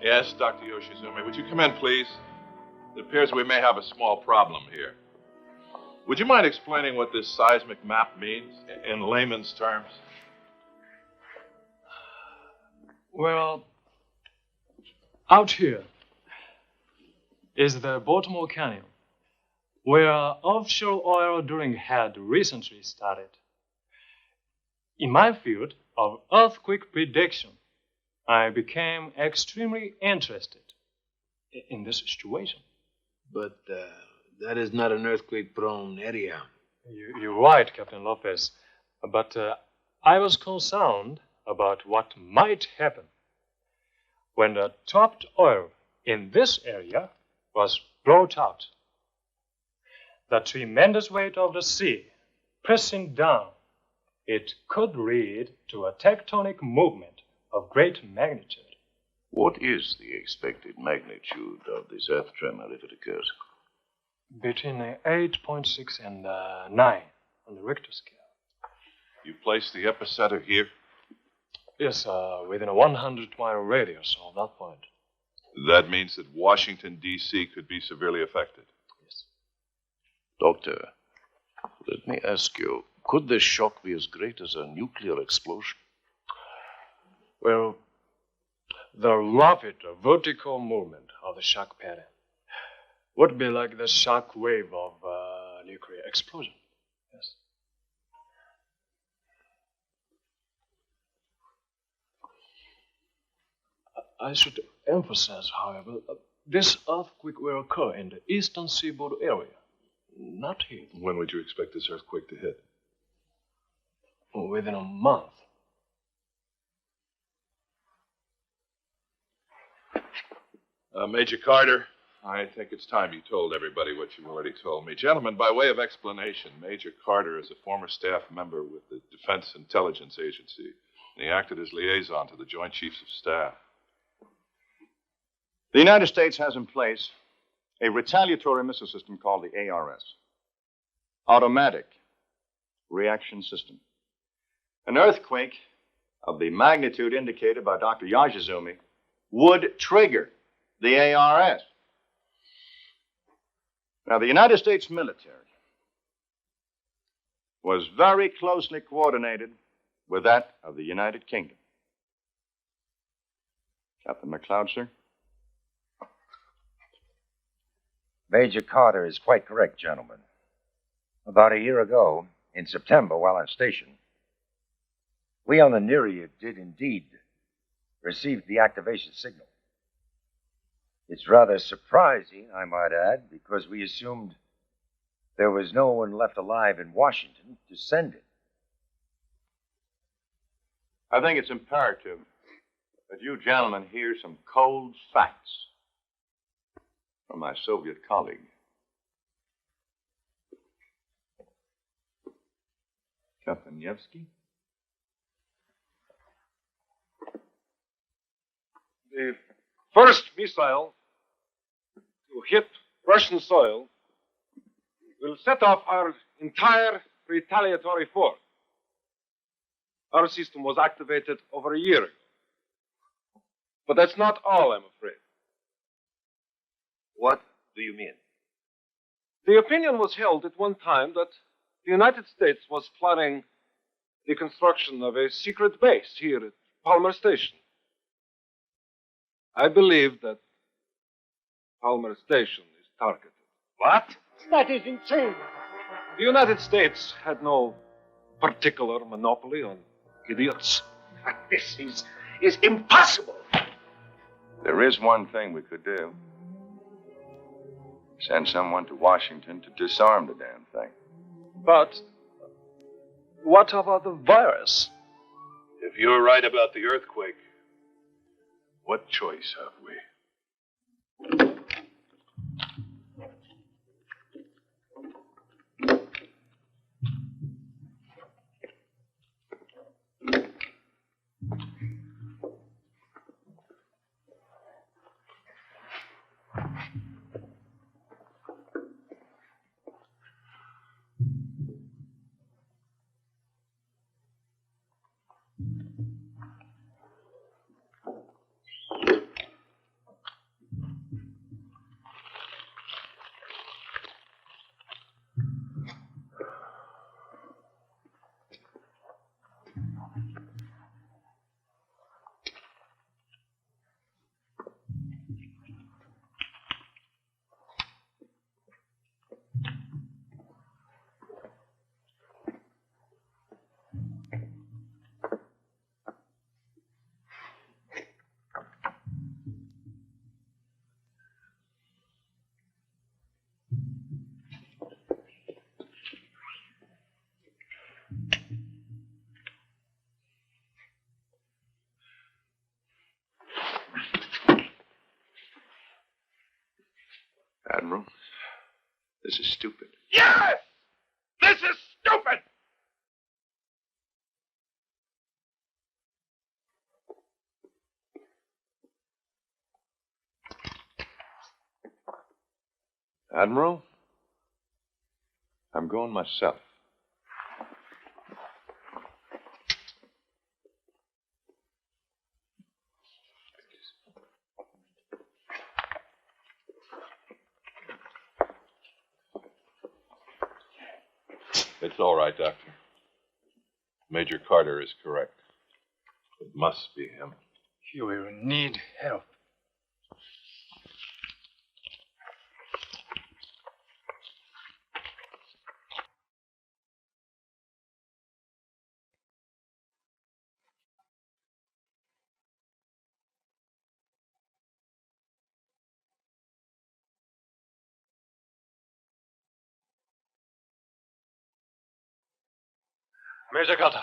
Yes, Dr. Yoshizumi. Would you come in, please? It appears we may have a small problem here. Would you mind explaining what this seismic map means in layman's terms? Well, out here is the Baltimore Canyon, where offshore oil drilling had recently started. In my field of earthquake prediction, I became extremely interested in this situation. But that is not an earthquake-prone area. You're right, Captain Lopez. But I was concerned about what might happen when the trapped oil in this area was brought out. The tremendous weight of the sea pressing down, it could lead to a tectonic movement of great magnitude. What is the expected magnitude of this earth tremor if it occurs? Between 8.6 and 9 on the Richter scale. You placed the epicenter here? Yes, within a 100-mile radius of that point. That means that Washington, D.C. could be severely affected. Yes. Doctor, let me ask you, could the shock be as great as a nuclear explosion? Well, the rapid vertical movement of the shock pattern would be like the shock wave of a nuclear explosion. Yes. I should emphasize, however, this earthquake will occur in the eastern seaboard area, not here. When would you expect this earthquake to hit? Within a month. Major Carter, I think it's time you told everybody what you've already told me. Gentlemen, by way of explanation, Major Carter is a former staff member with the Defense Intelligence Agency, and he acted as liaison to the Joint Chiefs of Staff. The United States has in place a retaliatory missile system called the ARS, Automatic Reaction System. An earthquake of the magnitude indicated by Dr. Yoshizumi would trigger the ARS. Now, the United States military was very closely coordinated with that of the United Kingdom. Captain McLeod, sir? Major Carter is quite correct, gentlemen. About a year ago, in September, while on station, we on the Nereid did indeed receive the activation signal. It's rather surprising, I might add, because we assumed there was no one left alive in Washington to send it. I think it's imperative that you gentlemen hear some cold facts from my Soviet colleague. Captain Nevsky? The first missile to hit Russian soil will set off our entire retaliatory force. Our system was activated over a year ago. But that's not all, I'm afraid. What do you mean? The opinion was held at one time that the United States was planning the construction of a secret base here at Palmer Station. I believe that Palmer Station is targeted. What? That is insane. The United States had no particular monopoly on idiots. This is impossible. There is one thing we could do. Send someone to Washington to disarm the damn thing. But what about the virus? If you're right about the earthquake, what choice have we? Admiral, this is stupid. Yes! This is stupid! Admiral, I'm going myself. It's all right, Doctor. Major Carter is correct. It must be him. You will need help. Major Carter.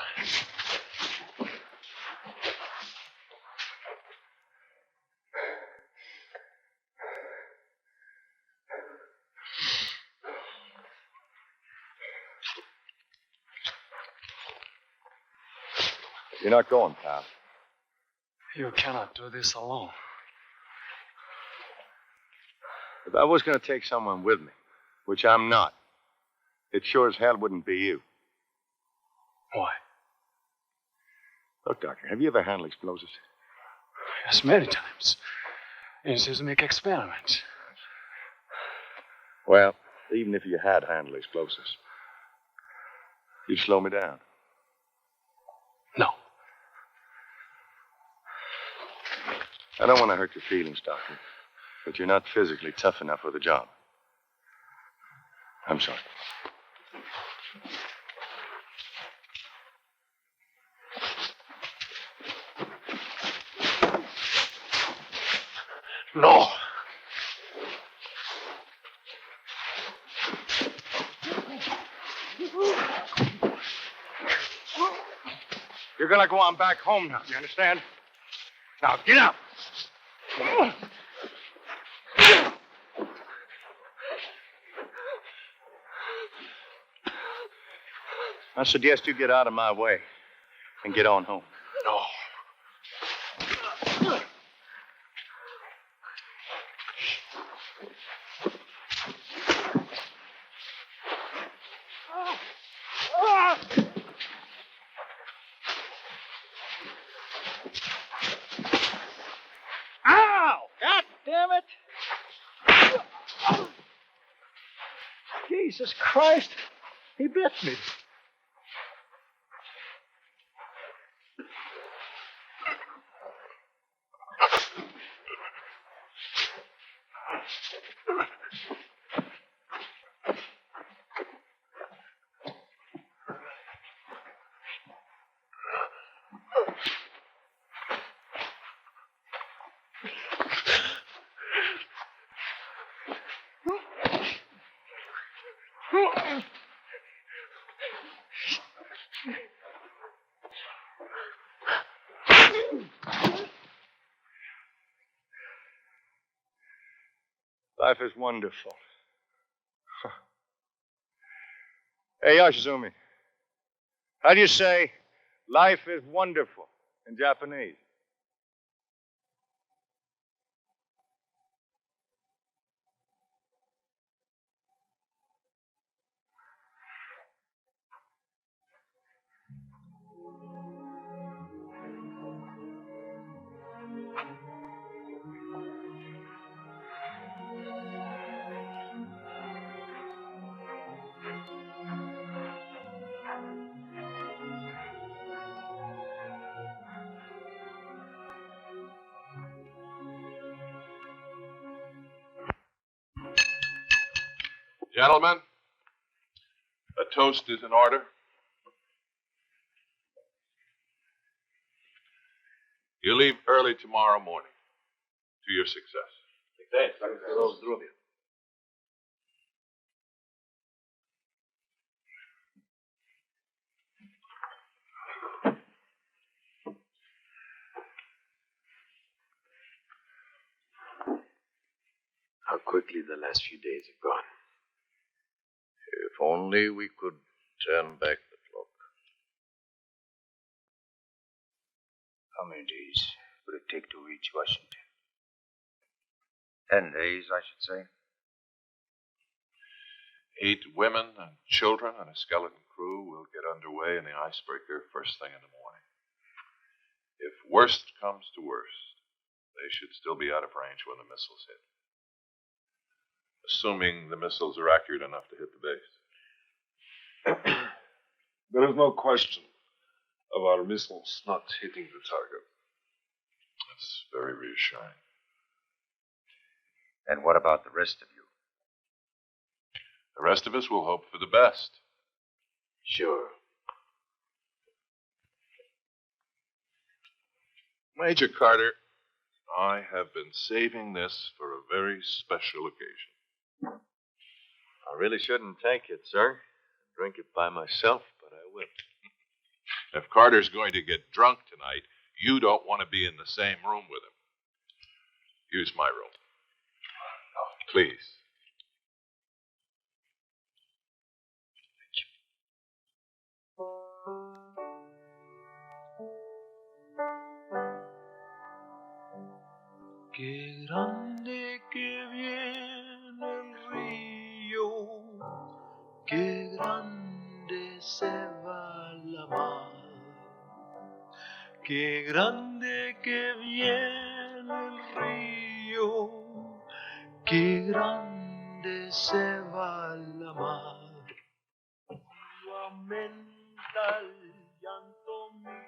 You're not going, pal. You cannot do this alone. If I was going to take someone with me, which I'm not, it sure as hell wouldn't be you. Why? Look, Doctor, have you ever handled explosives? Yes, many times. In seismic experiments. Well, even if you had handled explosives, you'd slow me down. No. I don't want to hurt your feelings, Doctor, but you're not physically tough enough for the job. I'm sorry. No. You're going to go on back home now, you understand? Now, get up. I suggest you get out of my way and get on home. No. Ow! God damn it! Jesus Christ! He bit me. Life is wonderful. Hey, Yoshizumi. How do you say life is wonderful in Japanese? Gentlemen, a toast is in order. You leave early tomorrow morning to your success. quickly the last few days have gone. If only we could turn back the clock. How many days would it take to reach Washington? 10 days, I should say. 8 women and children and a skeleton crew will get underway in the icebreaker first thing in the morning. If worst comes to worst, they should still be out of range when the missiles hit. Assuming the missiles are accurate enough to hit the base. There is no question of our missiles not hitting the target. That's very reassuring. And what about the rest of you? The rest of us will hope for the best. Sure. Major Carter, I have been saving this for a very special occasion. I really shouldn't take it, sir. Drink it by myself, but I will. If Carter's going to get drunk tonight, you don't want to be in the same room with him. Use my room. Oh, please. Qué grande que viene el río, qué grande se va la mar, qué grande que viene el río, qué grande se va la mar. Lo aumenta el llanto mío.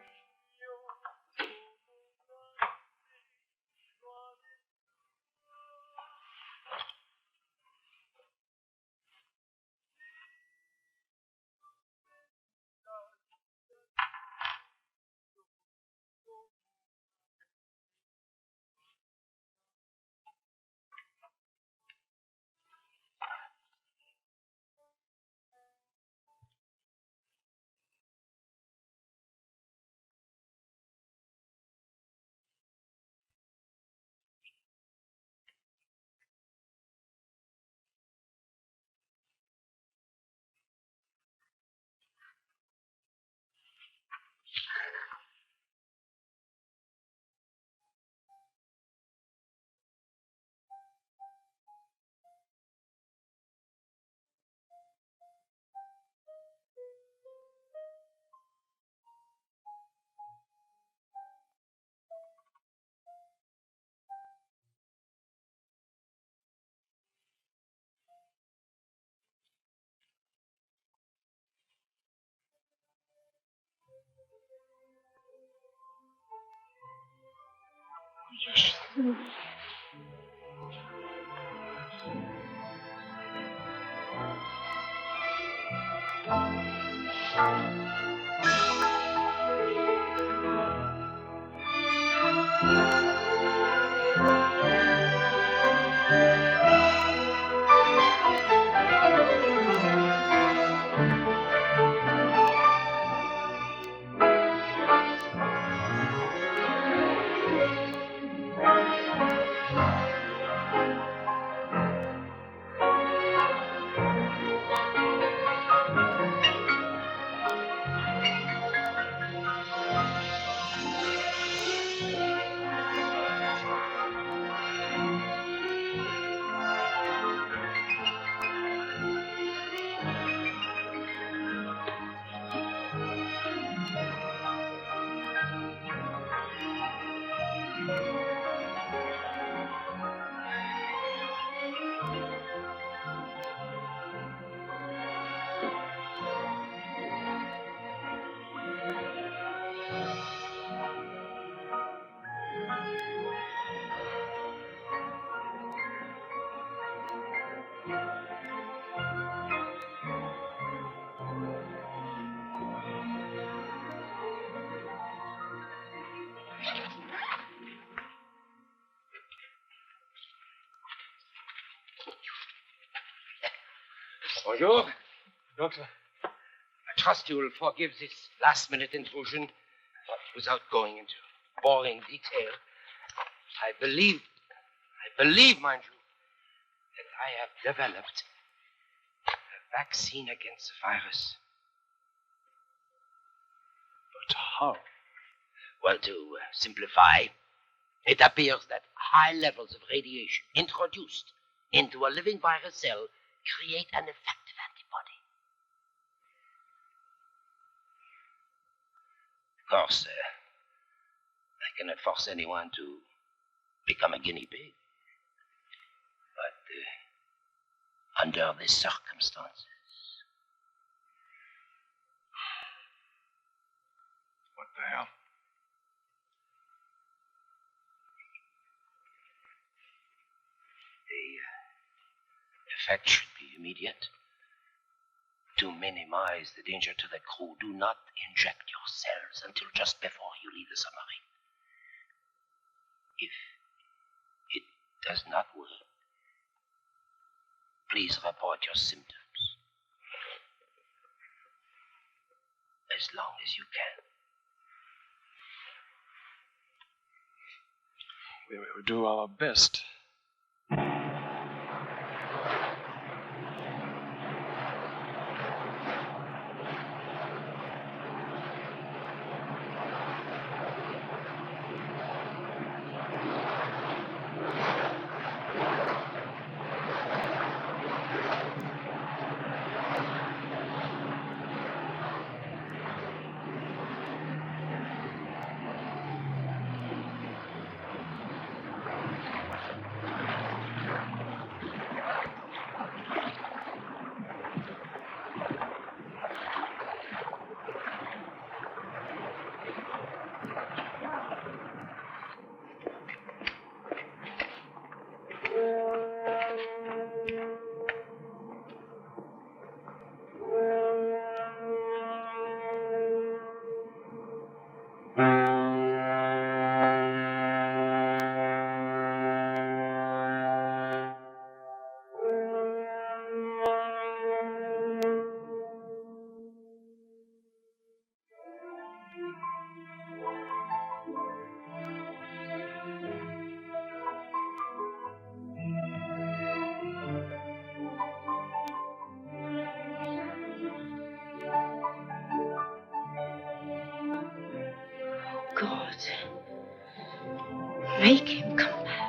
Bonjour. Doctor. I trust you will forgive this last-minute intrusion, but without going into boring detail, I believe, mind you, I have developed a vaccine against the virus. But how? Well, to simplify, it appears that high levels of radiation introduced into a living virus cell create an effective antibody. Of course, I cannot force anyone to become a guinea pig. But under these circumstances. What the hell? The effect should be immediate. To minimize the danger to the crew, do not inject your cells until just before you leave the submarine. If it does not work, please report your symptoms as long as you can. We will do our best. God. Make him come back.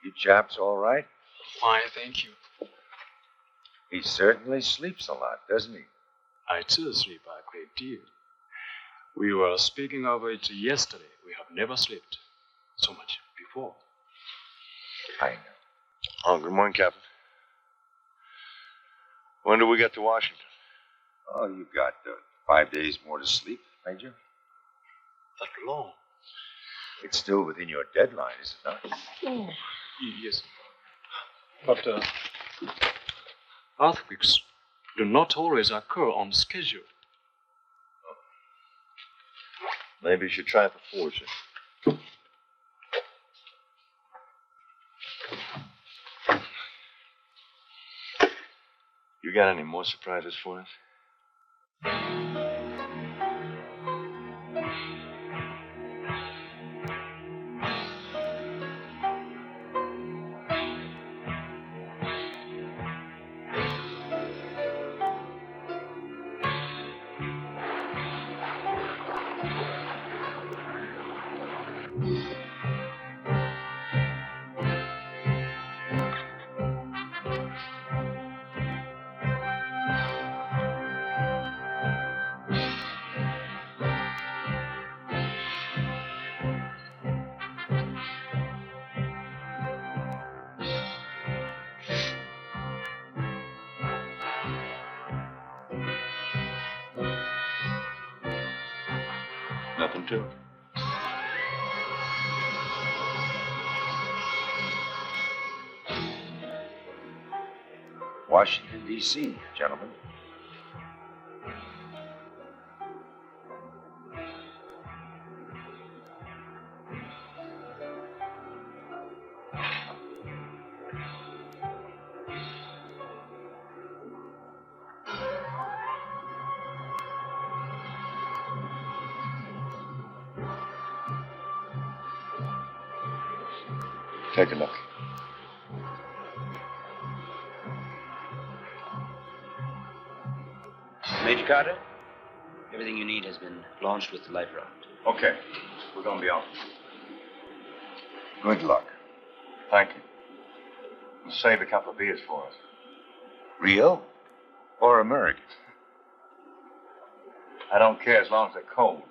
You chaps all right? Fine, thank you. He certainly sleeps a lot, doesn't he? I too sleep a great deal. We were speaking of it yesterday. We have never slept so much before. I know. Oh, good morning, Captain. When do we get to Washington? Oh, you've got 5 days more to sleep, Major. That long? It's still within your deadline, is it not? Oh, yes. But earthquakes do not always occur on schedule. Maybe you should try for fortune. You got any more surprises for us? Nothing to it. Washington, D.C., gentlemen. Take a look. Major Carter, everything you need has been launched with the light round. Okay. We're going to be on. Good luck. Thank you. And save a couple of beers for us. Real or American? I don't care as long as they're cold.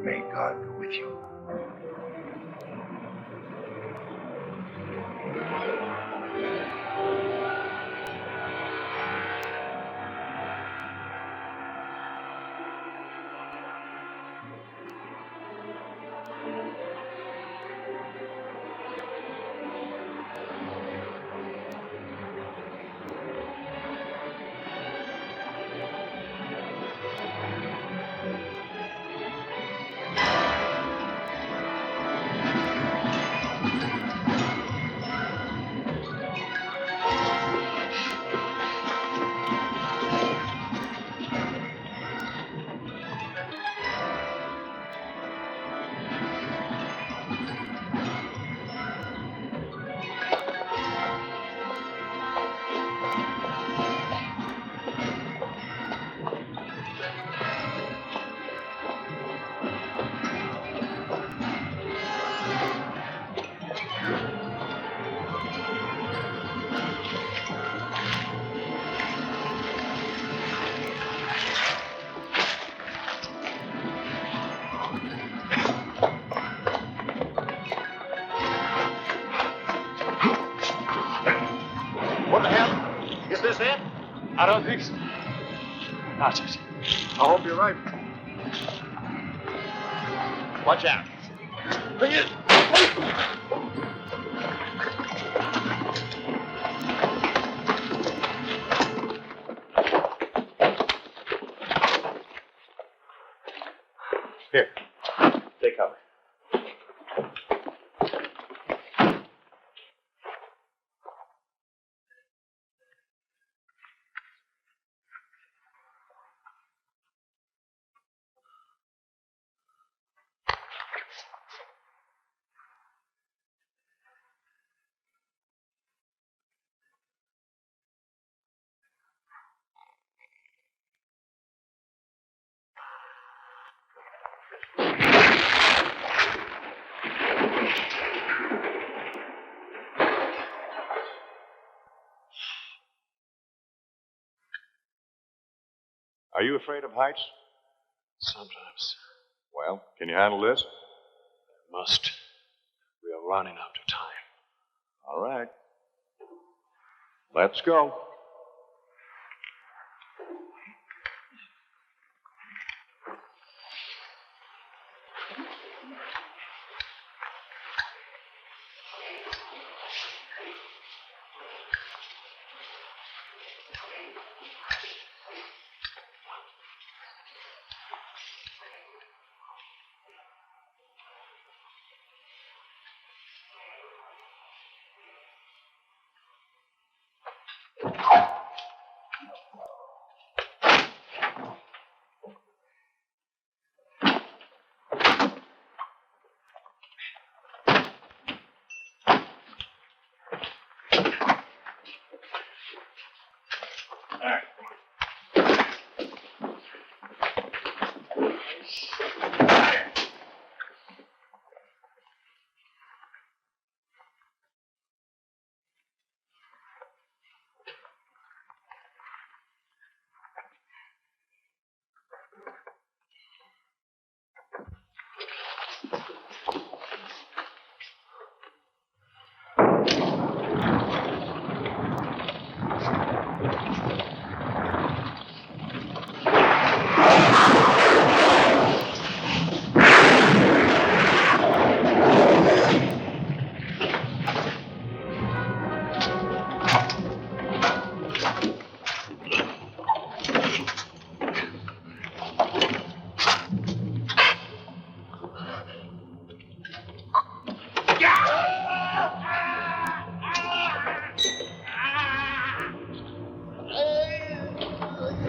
May God be with you. What the hell? Is this it? I don't think so. Not yet. I hope you're right. Watch out. Bring it. Here, take cover. Are you afraid of heights? Sometimes. Well, can you handle this? Must. We are running out of time. All right. Let's go.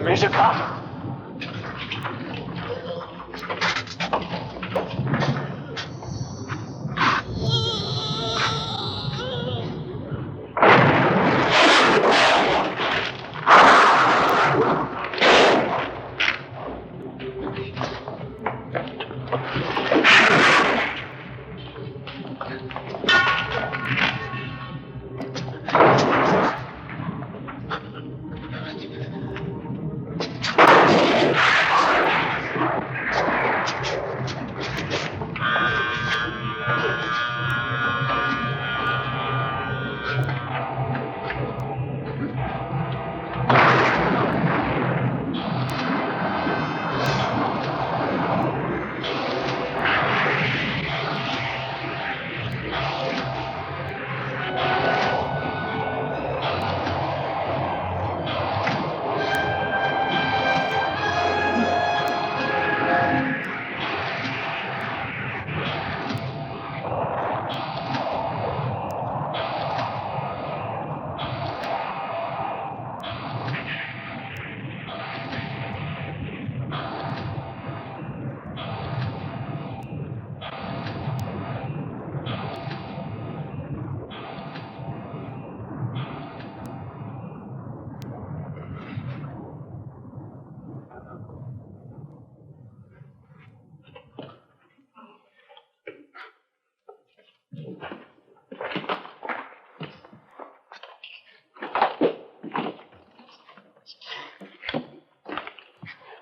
Major Carter!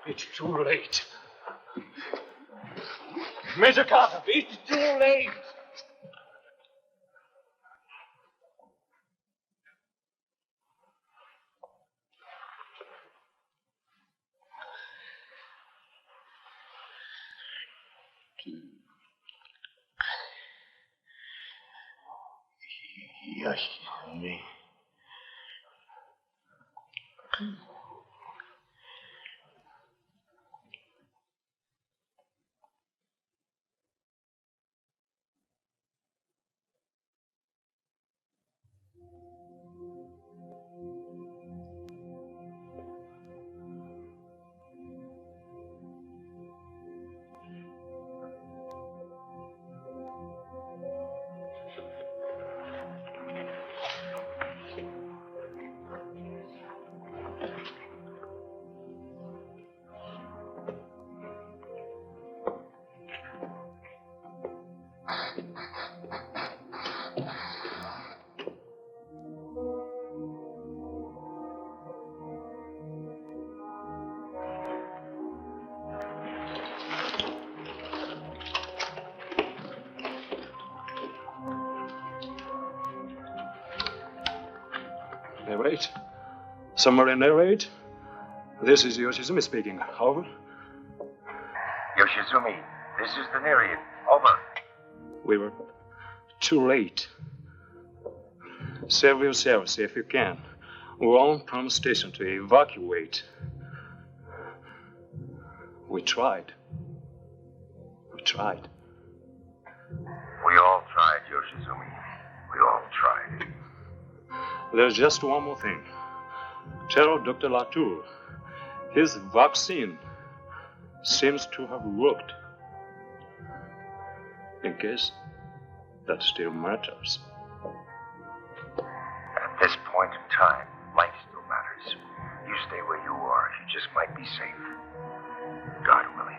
It's too late. Major Carter, it's too late. Me. Narrate. Summary narrate. This is Yoshizumi speaking. Over. Yoshizumi, this is the Nereid. Over. We were too late. Save yourselves if you can. We're on from station to evacuate. We tried. We tried. We all tried, Yoshizumi. We all tried. There's just one more thing. Tell Dr. Latour his vaccine seems to have worked. In case that still matters. At this point in time, life still matters. You stay where you are. You just might be safe. God willing.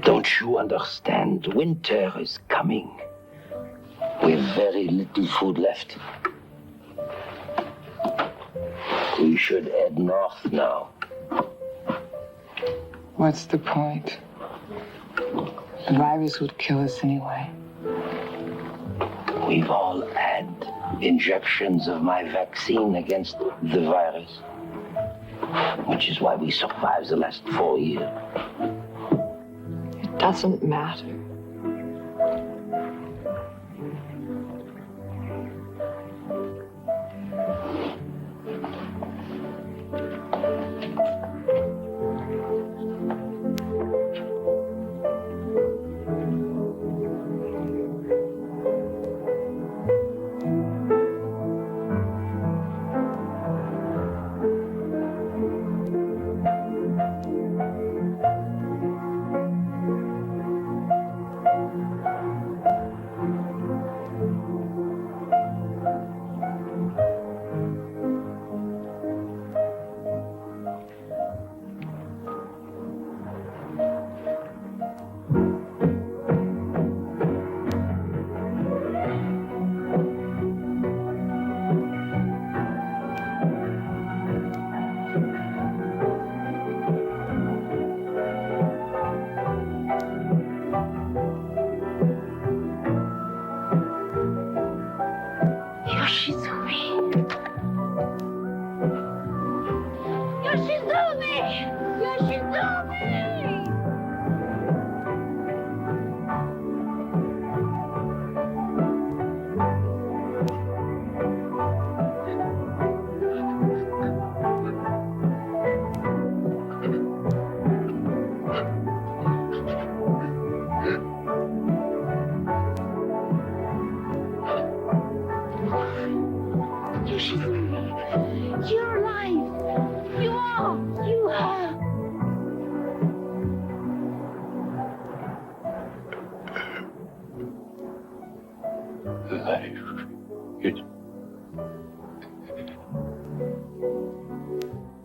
Don't you understand? Winter is coming. We've very little food left. We should head north now. What's the point? The virus would kill us anyway. We've all had injections of my vaccine against the virus, which is why we survived the last 4 years. It doesn't matter.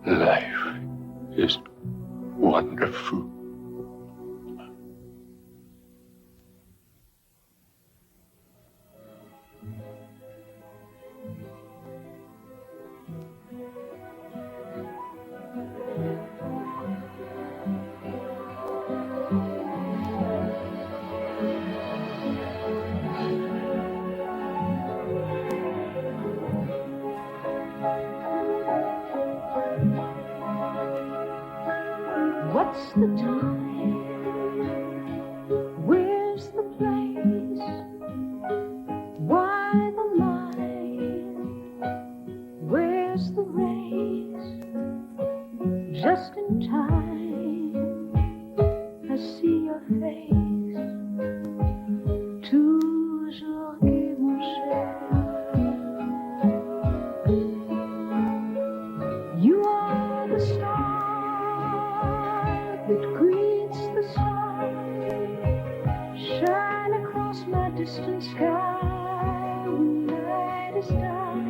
life is wonderful. What's the time? Where's the place? Why the line? Where's the race? Just in time, I see your face. Toujours que mon cher. You are the star that greets the sun, shine across my distant sky when night is done.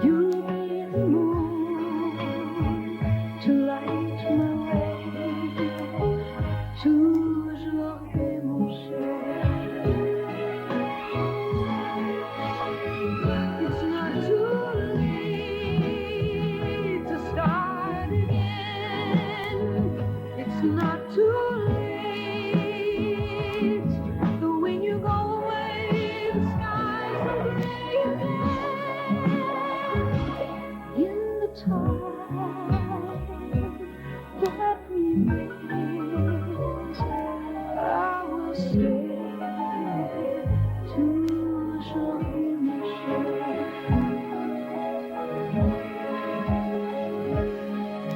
You'll be the moon to light my way. Toujours que mon cher. It's not too late to start again. It's not too late. But when you go away, the skies are gray again. In the time that remains, I will stay. Toujours que mon cher.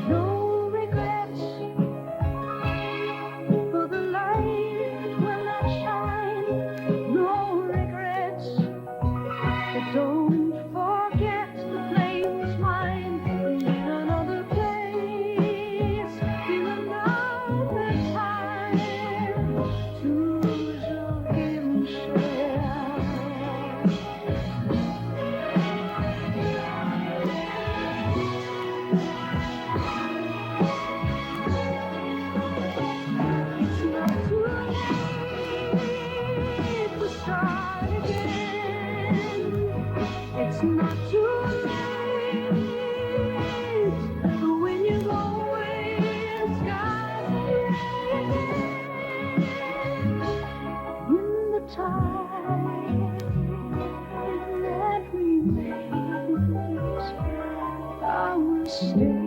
No regrets, for the light will not shine. No regrets, but don't forget the flame's mine. In another place, in another time. Toujours que mon cher. It's not too late to start again. It's not too late. But when you go away, the skies are gray again. In the time that remains, I will stay.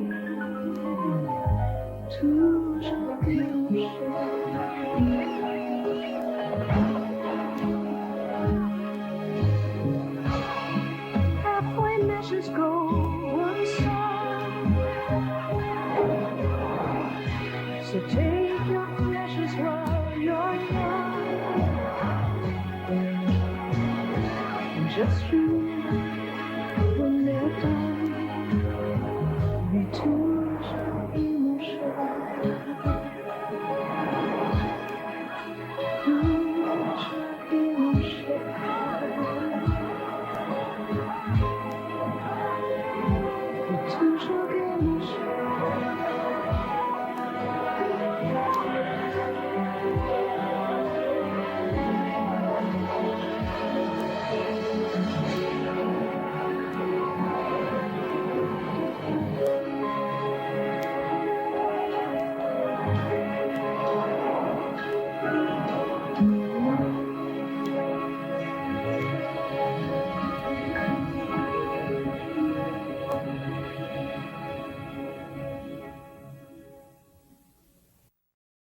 Toujours que mon cher. Halfway measures go unsung, so take your pleasures while you're young, and just remember